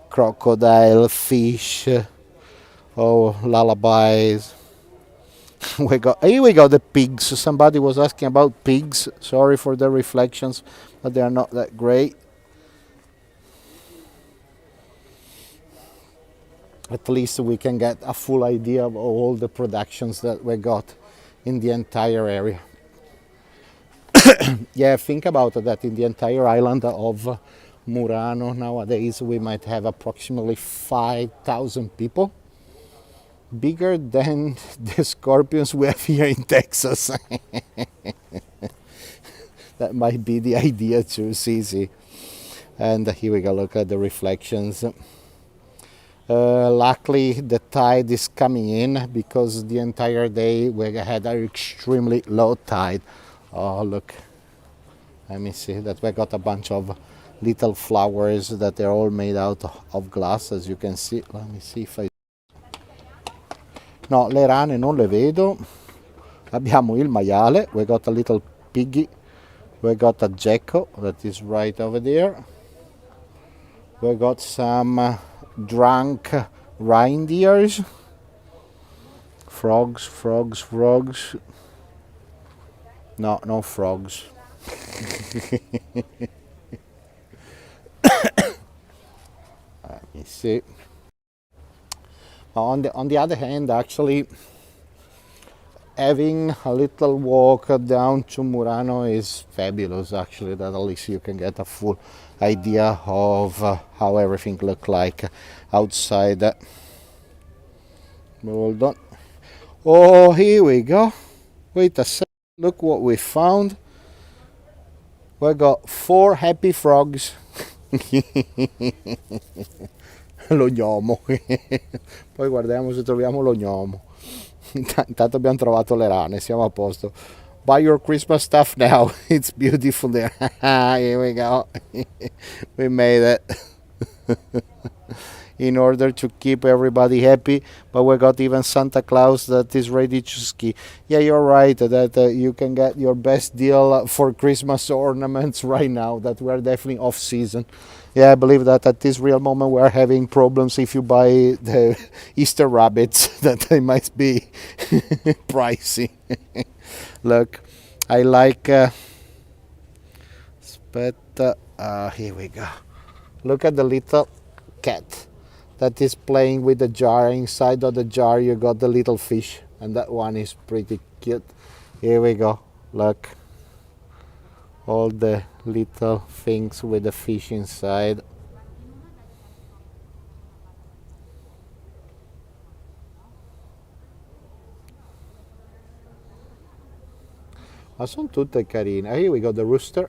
S1: crocodile, fish, lullabies. Here we go, the pigs. Somebody was asking about pigs. Sorry for the reflections, but they are not that great. At least we can get a full idea of all the productions that we got in the entire area. Yeah, think about that. In the entire island of Murano nowadays we might have approximately 5,000 people, bigger than the scorpions we have here in Texas. That might be the idea too, see. And here we go, look at the reflections. Luckily the tide is coming in because the entire day we had an extremely low tide. Oh look, let me see that we got a bunch of little flowers that they're all made out of glass, as you can see. Let me see if I... No, le rane non le vedo. Abbiamo il maiale, we got a little piggy, we got a gecko that is right over there. We got some drunk reindeers. Frogs. No, no frogs. Let me see. On the other hand, actually, having a little walk down to Murano is fabulous. Actually, that at least you can get a full idea of how everything look like outside. Hold on. Oh, here we go. Wait a sec. Look what we found. We got 4 happy frogs. Lo gnomo. Poi guardiamo se troviamo lo gnomo. Intanto abbiamo trovato le rane, siamo a posto. Buy your Christmas stuff now. It's beautiful there. Here we go. We made it. In order to keep everybody happy, but we got even Santa Claus that is ready to ski. Yeah, you're right that you can get your best deal for Christmas ornaments right now, that we're definitely off season. Yeah, I believe that at this real moment we're having problems if you buy the Easter rabbits, that they might be pricey. Look, I like here we go. Look at the little cat that is playing with the jar. Inside of the jar you got the little fish, and that one is pretty cute. Here we go. Look, all the little things with the fish inside. Ma sono tutte carine. Here we go, the rooster.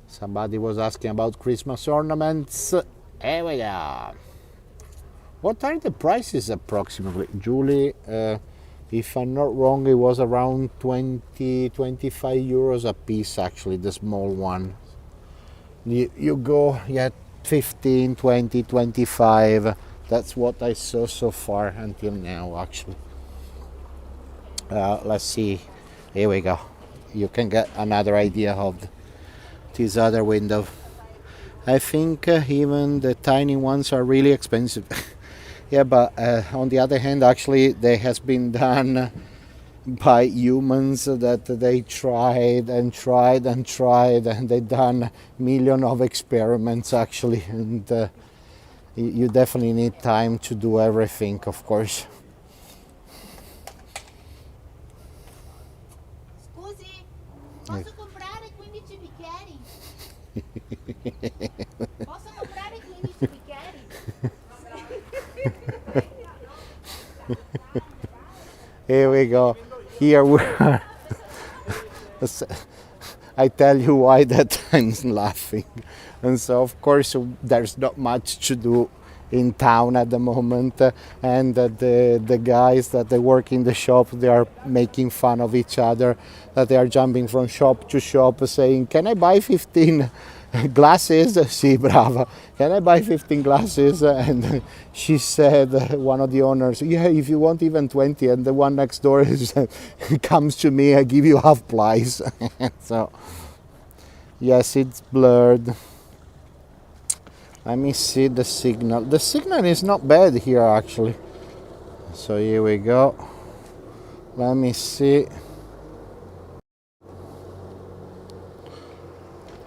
S1: Somebody was asking about Christmas ornaments. Here we go. What are the prices approximately? Julie, if I'm not wrong, it was around 20-25 euros a piece, actually, the small one. You go, yeah, 15, 20, 25. That's what I saw so far until now, actually. Let's see. Here we go. You can get another idea of this other window. I think even the tiny ones are really expensive. Yeah, but on the other hand, actually, they has been done by humans that they tried and they done millions of experiments, actually, and you definitely need time to do everything, of course.
S3: Scusi, posso comprare 15 bicchieri? Posso comprare 15 bicchieri?
S1: Here we go. Here we are. I tell you why that I'm laughing. And so, of course, there's not much to do in town at the moment, and the guys that they work in the shop, they are making fun of each other, that they are jumping from shop to shop saying, can I buy 15 glasses? Sì, brava. Can I buy 15 glasses? And she said, one of the owners, yeah, if you want even 20. And the one next door comes to me, I give you half price. So, yes, it's blurred. Let me see the signal. The signal is not bad here, actually. So here we go. Let me see.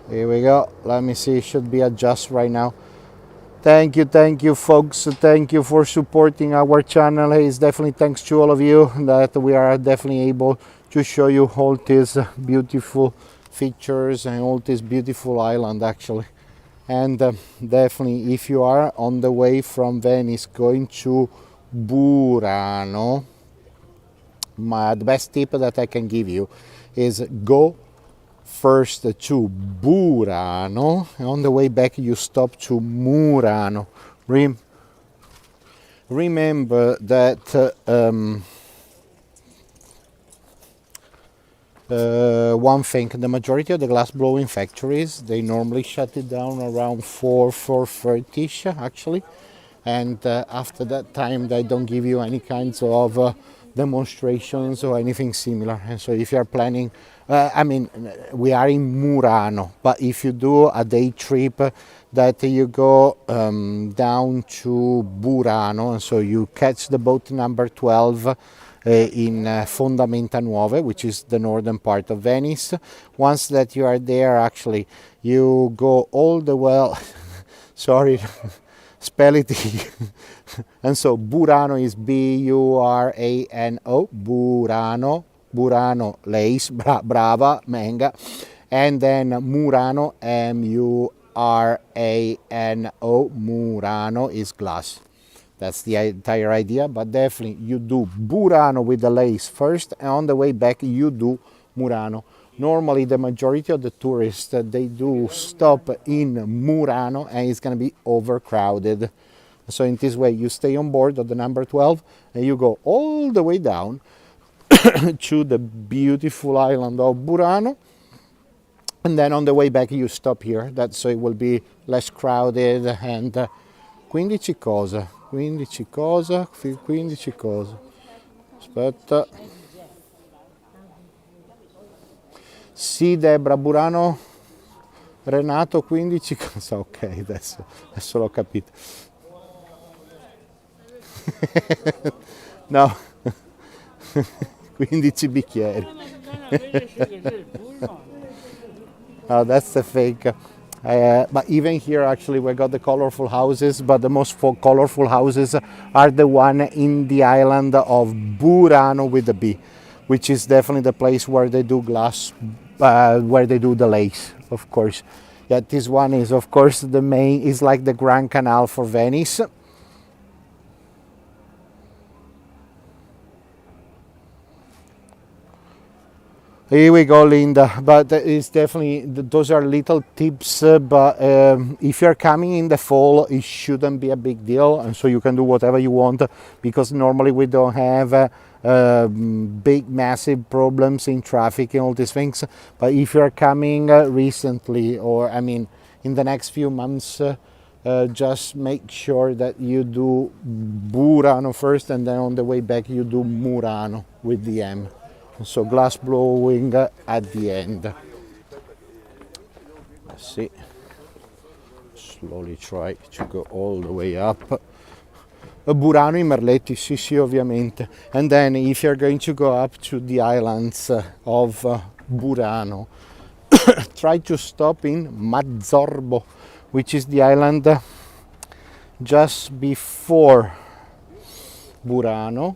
S1: Here we go. Let me see. It should be adjust right now. Thank you, folks. Thank you for supporting our channel. It's definitely thanks to all of you that we are definitely able to show you all these beautiful features and all this beautiful island, actually. And definitely, if you are on the way from Venice going to Murano, the best tip that I can give you is go first to Burano, and on the way back you stop to Murano. Remember that one thing, the majority of the glass blowing factories, they normally shut it down around 4:30ish actually, and after that time they don't give you any kinds of demonstrations or anything similar. And so if you are planning, I mean, we are in Murano, but if you do a day trip that you go down to Burano, and so you catch the boat number 12 in Fondamenta Nuove, which is the northern part of Venice. Once that you are there, actually, you go all the way, sorry, spell it and so Burano is Burano, Burano, Burano, lace, brava, manga, and then Murano, Murano, Murano is glass. That's the entire idea, but definitely you do Burano with the lace first, and on the way back you do Murano. Normally the majority of the tourists, they do stop in Murano, and it's going to be overcrowded. So in this way you stay on board of the number 12 and you go all the way down to the beautiful island of Burano, and then on the way back you stop here. That's so it will be less crowded. And 15 cosa, aspetta, sì Debra, Burano, Renato, 15 cosa, ok, adesso l'ho capito. No, 15 bicchieri. Oh, that's the fake. But even here, actually, we got the colorful houses, but the most colorful houses are the one in the island of Burano with the B, which is definitely the place where they do glass, where they do the lace, of course. Yeah, this one is, of course, the main, is like the Grand Canal for Venice. Here we go, Linda, but it's definitely, those are little tips, but if you're coming in the fall, it shouldn't be a big deal, and so you can do whatever you want, because normally we don't have big, massive problems in traffic and all these things. But if you're coming recently, or I mean, in the next few months, just make sure that you do Burano first, and then on the way back you do Murano with the M. So glass blowing at the end. Let's see. Slowly try to go all the way up. Burano in Merletti, sì, ovviamente. And then if you're going to go up to the islands of Burano, try to stop in Mazzorbo, which is the island just before Burano.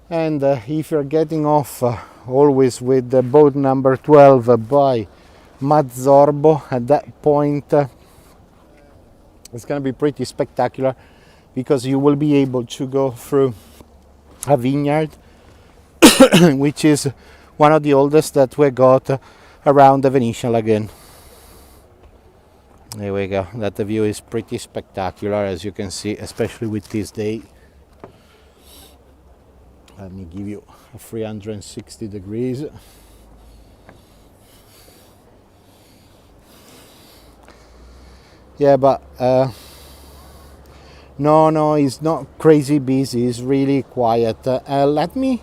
S1: And if you're getting off always with the boat number 12 by Mazzorbo, at that point it's going to be pretty spectacular, because you will be able to go through a vineyard which is one of the oldest that we got around the Venetian lagoon. There we go. That view is pretty spectacular, as you can see, especially with this day. Let me give you a 360 degrees. Yeah, but no, it's not crazy busy. It's really quiet. Let me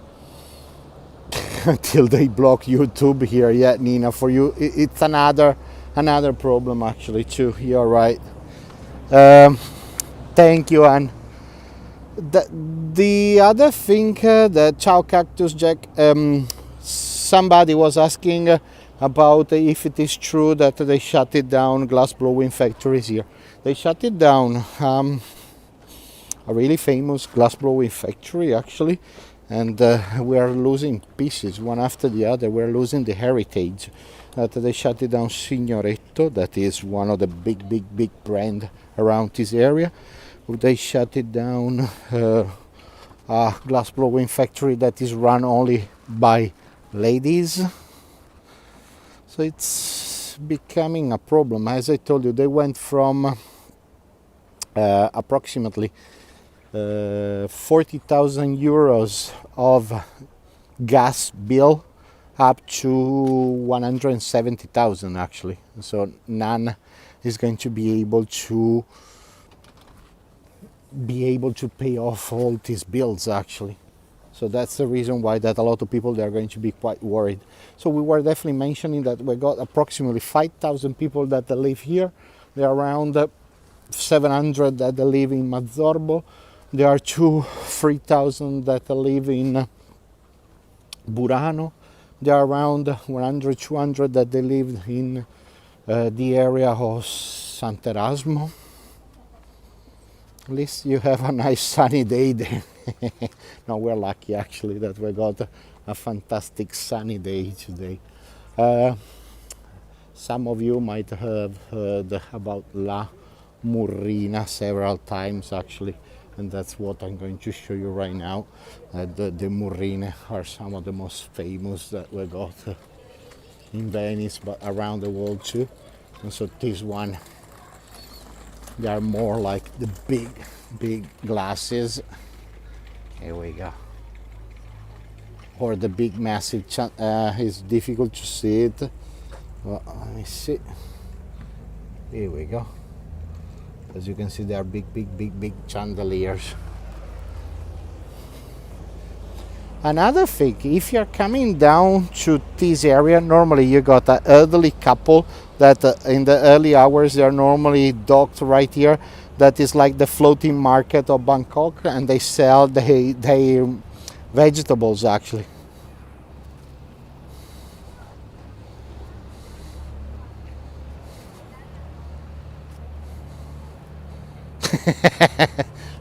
S1: until they block YouTube here. Yeah, Nina, for you it's another problem actually too. You're right. Thank you, Anne. The other thing that Ciao Cactus Jack, somebody was asking about if it is true that they shut it down, glass blowing factories here. They shut it down, a really famous glass blowing factory actually, and we are losing pieces one after the other. We're losing the heritage. That they shut it down, Signoretto, that is one of the big brand around this area. They shut it down, a glass blowing factory that is run only by ladies. So it's becoming a problem. As I told you, they went from approximately 40,000 euros of gas bill up to 170,000 actually. So none is going to be able to pay off all these bills actually. So that's the reason why that a lot of people, they are going to be quite worried. So we were definitely mentioning that we got approximately 5,000 people that live here. There are around 700 that live in Mazzorbo. There are 3,000 that live in Burano. There are around 100, 200 that they live in the area of Sant'Erasmo. At least you have a nice sunny day there. No, we're lucky actually that we got a fantastic sunny day today. Some of you might have heard about La Murrina several times actually, and that's what I'm going to show you right now. The Murrine are some of the most famous that we got in Venice, but around the world too. And so this one, they are more like the big glasses. Here we go. Or the big massive, it's difficult to see it. Well, let me see. Here we go. As you can see, they are big chandeliers. Another thing, if you're coming down to this area, normally you got an elderly couple that in the early hours they are normally docked right here. That is like the floating market of Bangkok, and they sell their vegetables actually.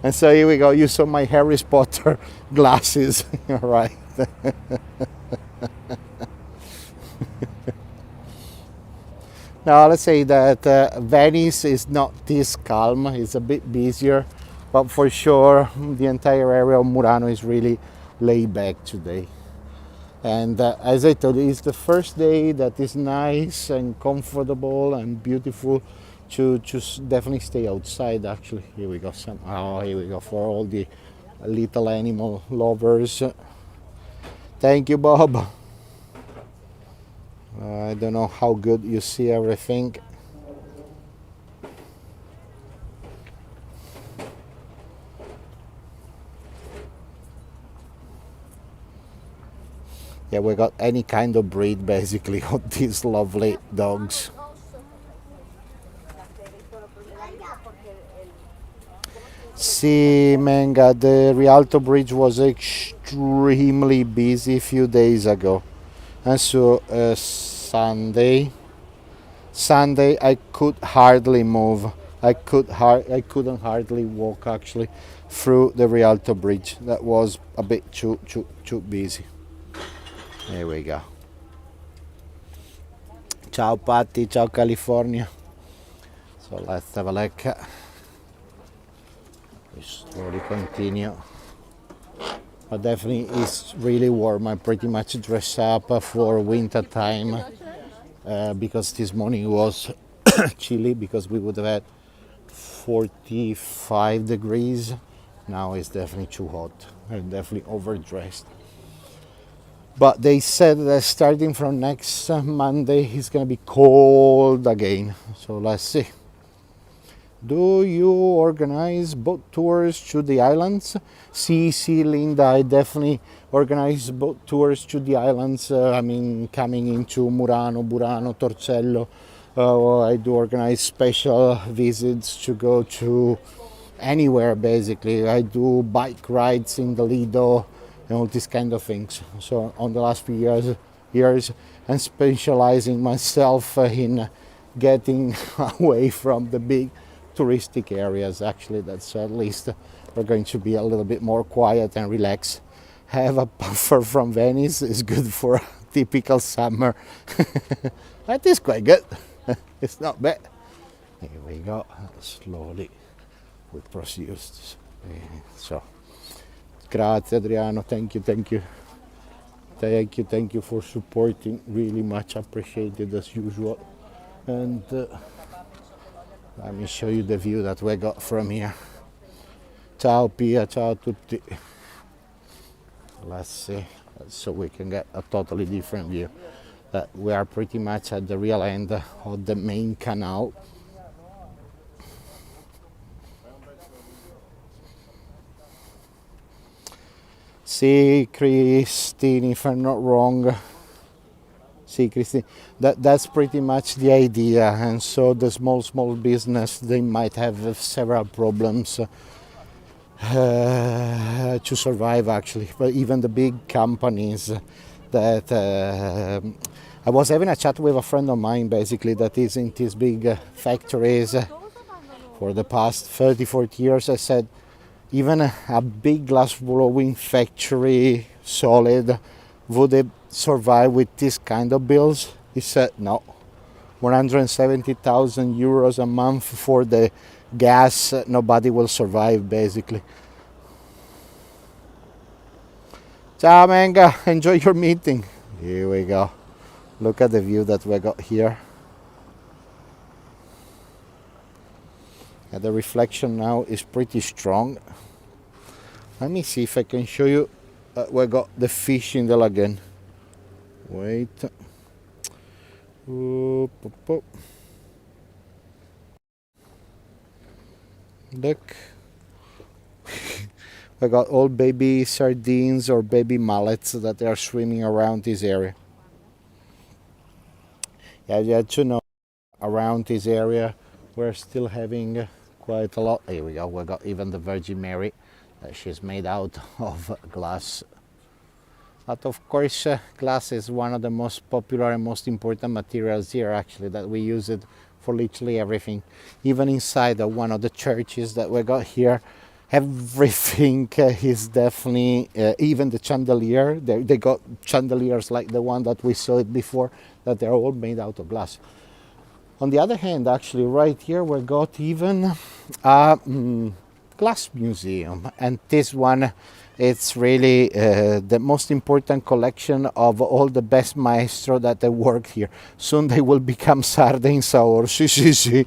S1: And so here we go. You saw my Harry Potter glasses, all right? Now let's say that Venice is not this calm. It's a bit busier, but for sure the entire area of Murano is really laid back today. And as I told you, it's the first day that is nice and comfortable and beautiful to just definitely stay outside actually. Here we go. Here we go for all the little animal lovers. Thank you, Bob. I don't know how good you see everything. Yeah, we got any kind of breed basically of these lovely dogs. See, Menga, the Rialto Bridge was extremely busy a few days ago. And so Sunday I could hardly move. I couldn't hardly walk actually through the Rialto Bridge. That was a bit too busy. Here we go. Ciao Patti, ciao California. So let's have a look. We slowly continue. But definitely it's really warm. I pretty much dress up for winter time because this morning was chilly because we would have had 45 degrees. Now it's definitely too hot. I'm definitely overdressed. But they said that starting from next Monday it's gonna be cold again. So let's see. Do you organize boat tours to the islands? See, Linda, I definitely organize boat tours to the islands. I mean, coming into Murano, Burano, Torcello. I do organize special visits to go to anywhere, basically. I do bike rides in the Lido and all these kind of things. So on the last few years I'm specializing myself in getting away from the big touristic areas. Actually, that's at least we're going to be a little bit more quiet and relaxed. Have a buffer from Venice is good for a typical summer. That is quite good. It's not bad. Here we go. Slowly we proceed. So grazie Adriano, thank you thank you for supporting. Really much appreciated as usual. And let me show you the view that we got from here. Ciao Pia, ciao a tutti. Let's see, so we can get a totally different view. That we are pretty much at the real end of the main canal. See, Christine, if I'm not wrong. See, Christine, that's pretty much the idea. And so the small business, they might have several problems to survive, actually. But even the big companies that I was having a chat with a friend of mine, basically, that is in these big factories for the past 30, 40 years. I said, even a big glass blowing factory, solid, would it survive with this kind of bills? He said, no. 170,000 euros a month for the gas, nobody will survive, basically. Ciao, Manga, enjoy your meeting. Here we go. Look at the view that we got here. And the reflection now is pretty strong. Let me see if I can show you. We got the fish in the lagoon. Wait. Look. We got all baby sardines or baby mullets that are swimming around this area. Yeah, you have to know, around this area we're still having quite a lot. Here we go, we got even the Virgin Mary. She's made out of glass. But of course, glass is one of the most popular and most important materials here, actually, that we use it for literally everything. Even inside of one of the churches that we got here, everything is definitely, even the chandelier, they got chandeliers like the one that we saw it before, that they're all made out of glass. On the other hand, actually, right here we got even a glass museum, and this one, it's really the most important collection of all the best maestro that they worked here. Soon they will become sarde in Saor. Si.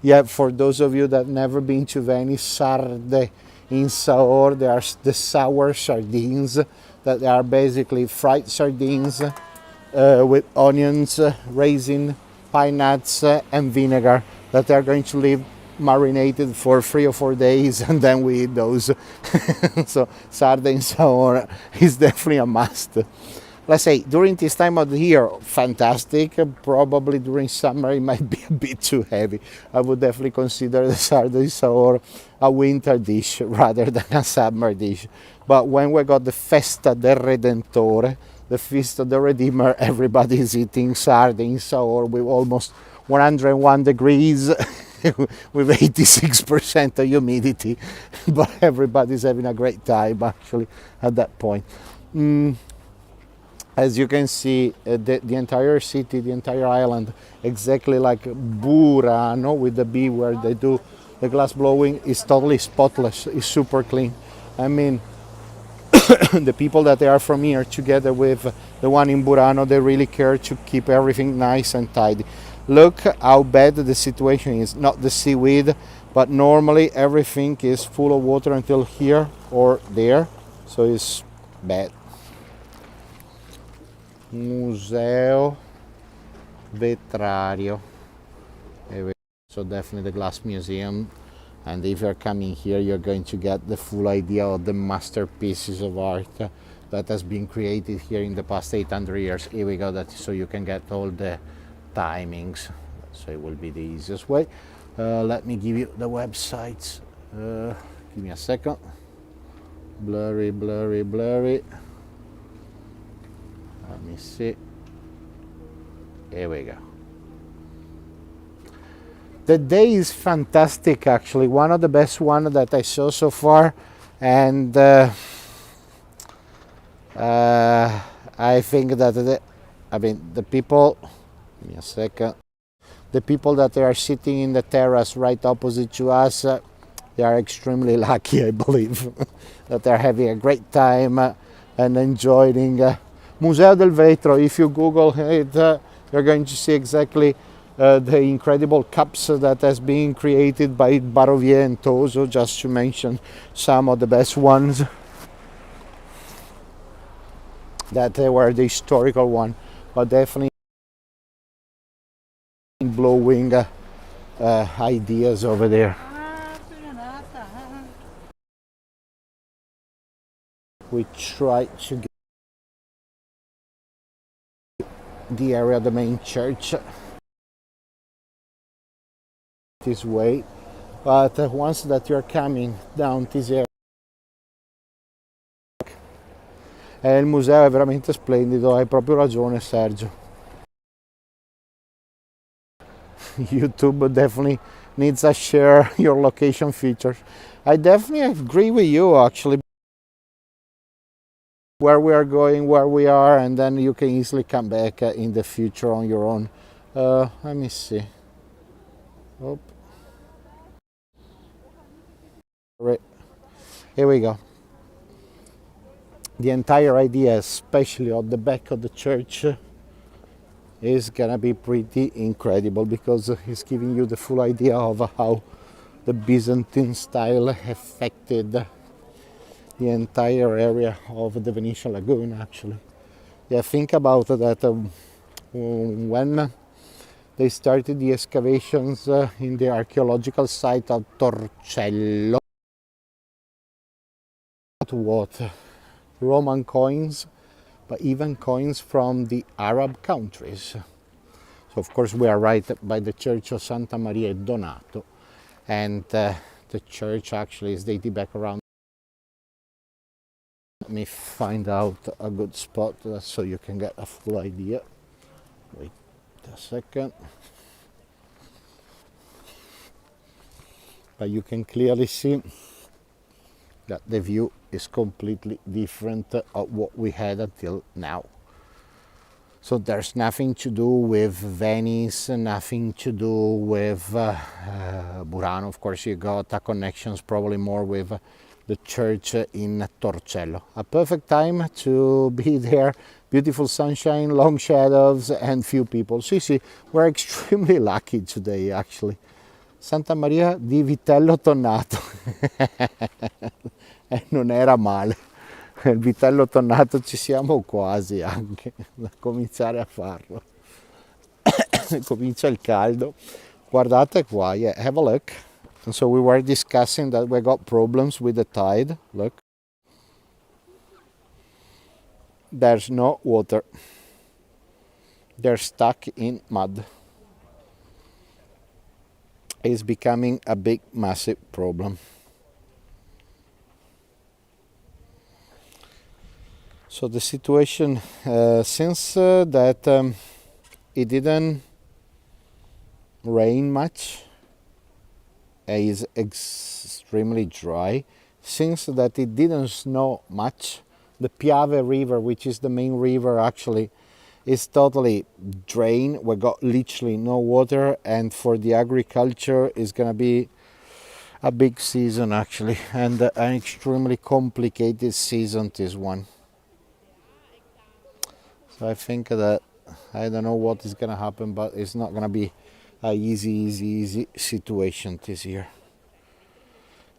S1: Yeah, for those of you that never been to Venice, sarde in Saor, they are the sour sardines that are basically fried sardines with onions, raisin, pine nuts, and vinegar that are going to live marinated for 3 or 4 days, and then we eat those. So sarde in Saor is definitely a must. Let's say during this time of the year, fantastic. Probably during summer it might be a bit too heavy. I would definitely consider the sarde in Saor a winter dish rather than a summer dish. But when we got the Festa del Redentore, the Feast of the Redeemer, everybody is eating sarde in Saor with almost 101 degrees with 86% of humidity, but everybody's having a great time actually at that point. As you can see, the entire city, the entire island, exactly like Murano with the B where they do the glass blowing, is totally spotless, is super clean. I mean, the people that they are from here, together with the one in Murano, they really care to keep everything nice and tidy. Look how bad the situation is, not the seaweed, but normally everything is full of water until here or there, so it's bad. Museo Vetrario. So definitely the glass museum, and if you're coming here you're going to get the full idea of the masterpieces of art that has been created here in the past 800 years. Here we go, that so you can get all the timings, so it will be the easiest way. Let me give you the websites. Give me a second. Blurry. Let me see. Here we go. The day is fantastic, actually. One of the best one that I saw so far, and I think that the people. Give me a second. The people that are sitting in the terrace right opposite to us, they are extremely lucky, I believe, that they're having a great time and enjoying Museo del Vetro. If you Google it, you're going to see exactly the incredible cups that has been created by Barovier and Toso, just to mention some of the best ones that were the historical one, but definitely blowing ideas over there. We try to get the area, the main church, this way, but once that you're coming down this area, il museo è veramente splendido, hai proprio ragione Sergio. YouTube definitely needs a share your location features. I definitely agree with you actually. Where we are going, where we are, and then you can easily come back in the future on your own. Let me see. Oh. Right. Here we go. The entire idea, especially of the back of the church, is gonna be pretty incredible because it's giving you the full idea of how the Byzantine style affected the entire area of the Venetian lagoon actually. Yeah, think about that when they started the excavations in the archaeological site of Torcello, what Roman coins, but even coins from the Arab countries. So of course we are right by the church of Santa Maria Donato, and the church actually is dated back around. Let me find out a good spot so you can get a full idea. Wait a second. But you can clearly see that the view is completely different of what we had until now. So there's nothing to do with Venice, nothing to do with Murano. Of course, you got connections probably more with the church in Torcello. A perfect time to be there. Beautiful sunshine, long shadows, and few people. See, we're extremely lucky today, actually. Santa Maria di Vitello Tonnato. Non era male. Il vitello tonnato ci siamo quasi anche da cominciare a farlo. Comincia il caldo. Guardate qua, yeah, have a look. And so we were discussing that we got problems with the tide. Look. There's no water. They're stuck in mud. It's becoming a big, massive problem. So the situation, since that it didn't rain much, is extremely dry. Since that it didn't snow much, the Piave River, which is the main river actually, is totally drained. We got literally no water, and for the agriculture it's gonna be a big season actually, and an extremely complicated season this one. So I think that I don't know what is gonna happen, but it's not gonna be a easy situation this year.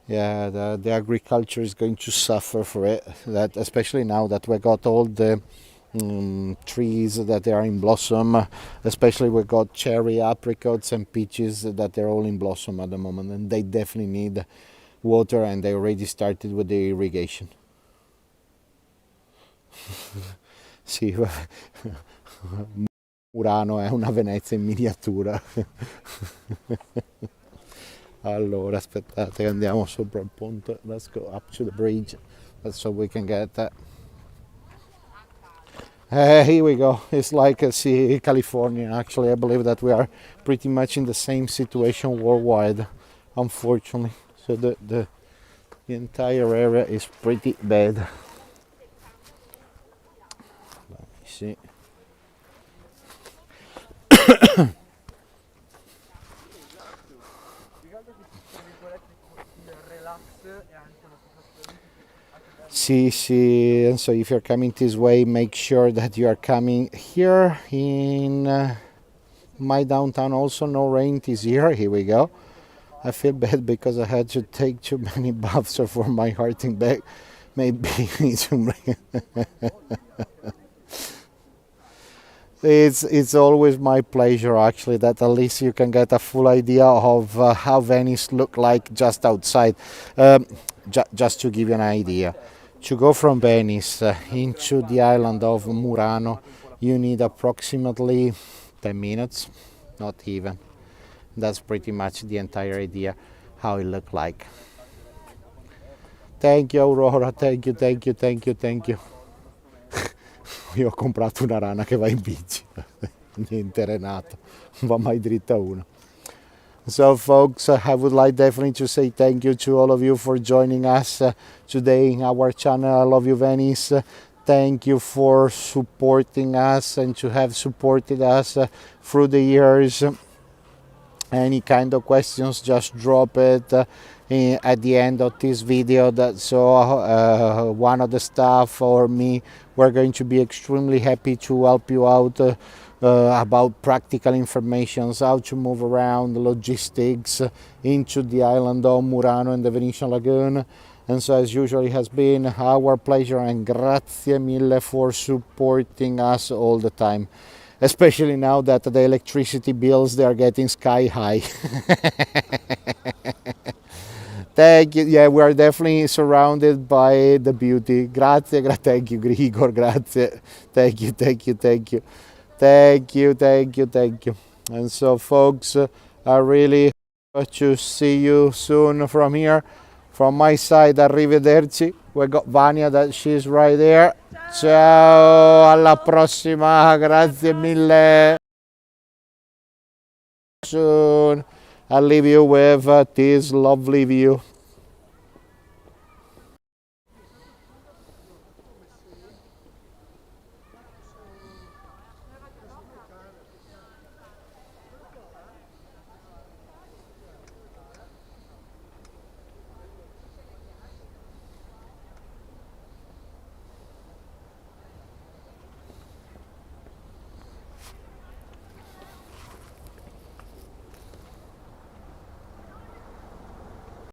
S1: Yeah, the agriculture is going to suffer for it. That especially now that we got all the trees that they are in blossom, especially we got cherry, apricots, and peaches that they're all in blossom at the moment, and they definitely need water, and they already started with the irrigation. Sì, Murano è una Venezia in miniatura. Allora, aspettate, andiamo sopra il ponte. Let's go up to the bridge so we can get that. Here we go. It's like California. Actually, I believe that we are pretty much in the same situation worldwide, unfortunately. So the entire area is pretty bad. Let me see. see. And so if you're coming this way, make sure that you are coming here in my downtown. Also, no rain this year. Here we go. I feel bad because I had to take too many baths for my hearting back. Maybe it's always my pleasure, actually, that at least you can get a full idea of how Venice look like just outside. Just to give you an idea, to go from Venice into the island of Murano, you need approximately 10 minutes, not even. That's pretty much the entire idea how it looked like. Thank you Aurora, thank you. Io ho comprato una rana che va in bici, niente Renato, non va mai dritta una. So folks, I would like definitely to say thank you to all of you for joining us today in our channel. I Love You Venice. Thank you for supporting us and to have supported us through the years. Any kind of questions, just drop it at the end of this video, so one of the staff or me, we're going to be extremely happy to help you out about practical information, how to move around, logistics into the island of Murano and the Venetian Lagoon. And so, as usual, it has been our pleasure, and grazie mille for supporting us all the time, especially now that the electricity bills, they are getting sky high. Thank you. Yeah, we are definitely surrounded by the beauty. Grazie, thank you, Grigor. Grazie. Thank you. And so, folks, I really hope to see you soon from here. From my side, arrivederci. We got Vania, that she's right there. Ciao, alla prossima. Grazie mille. Soon. I'll leave you with this lovely view.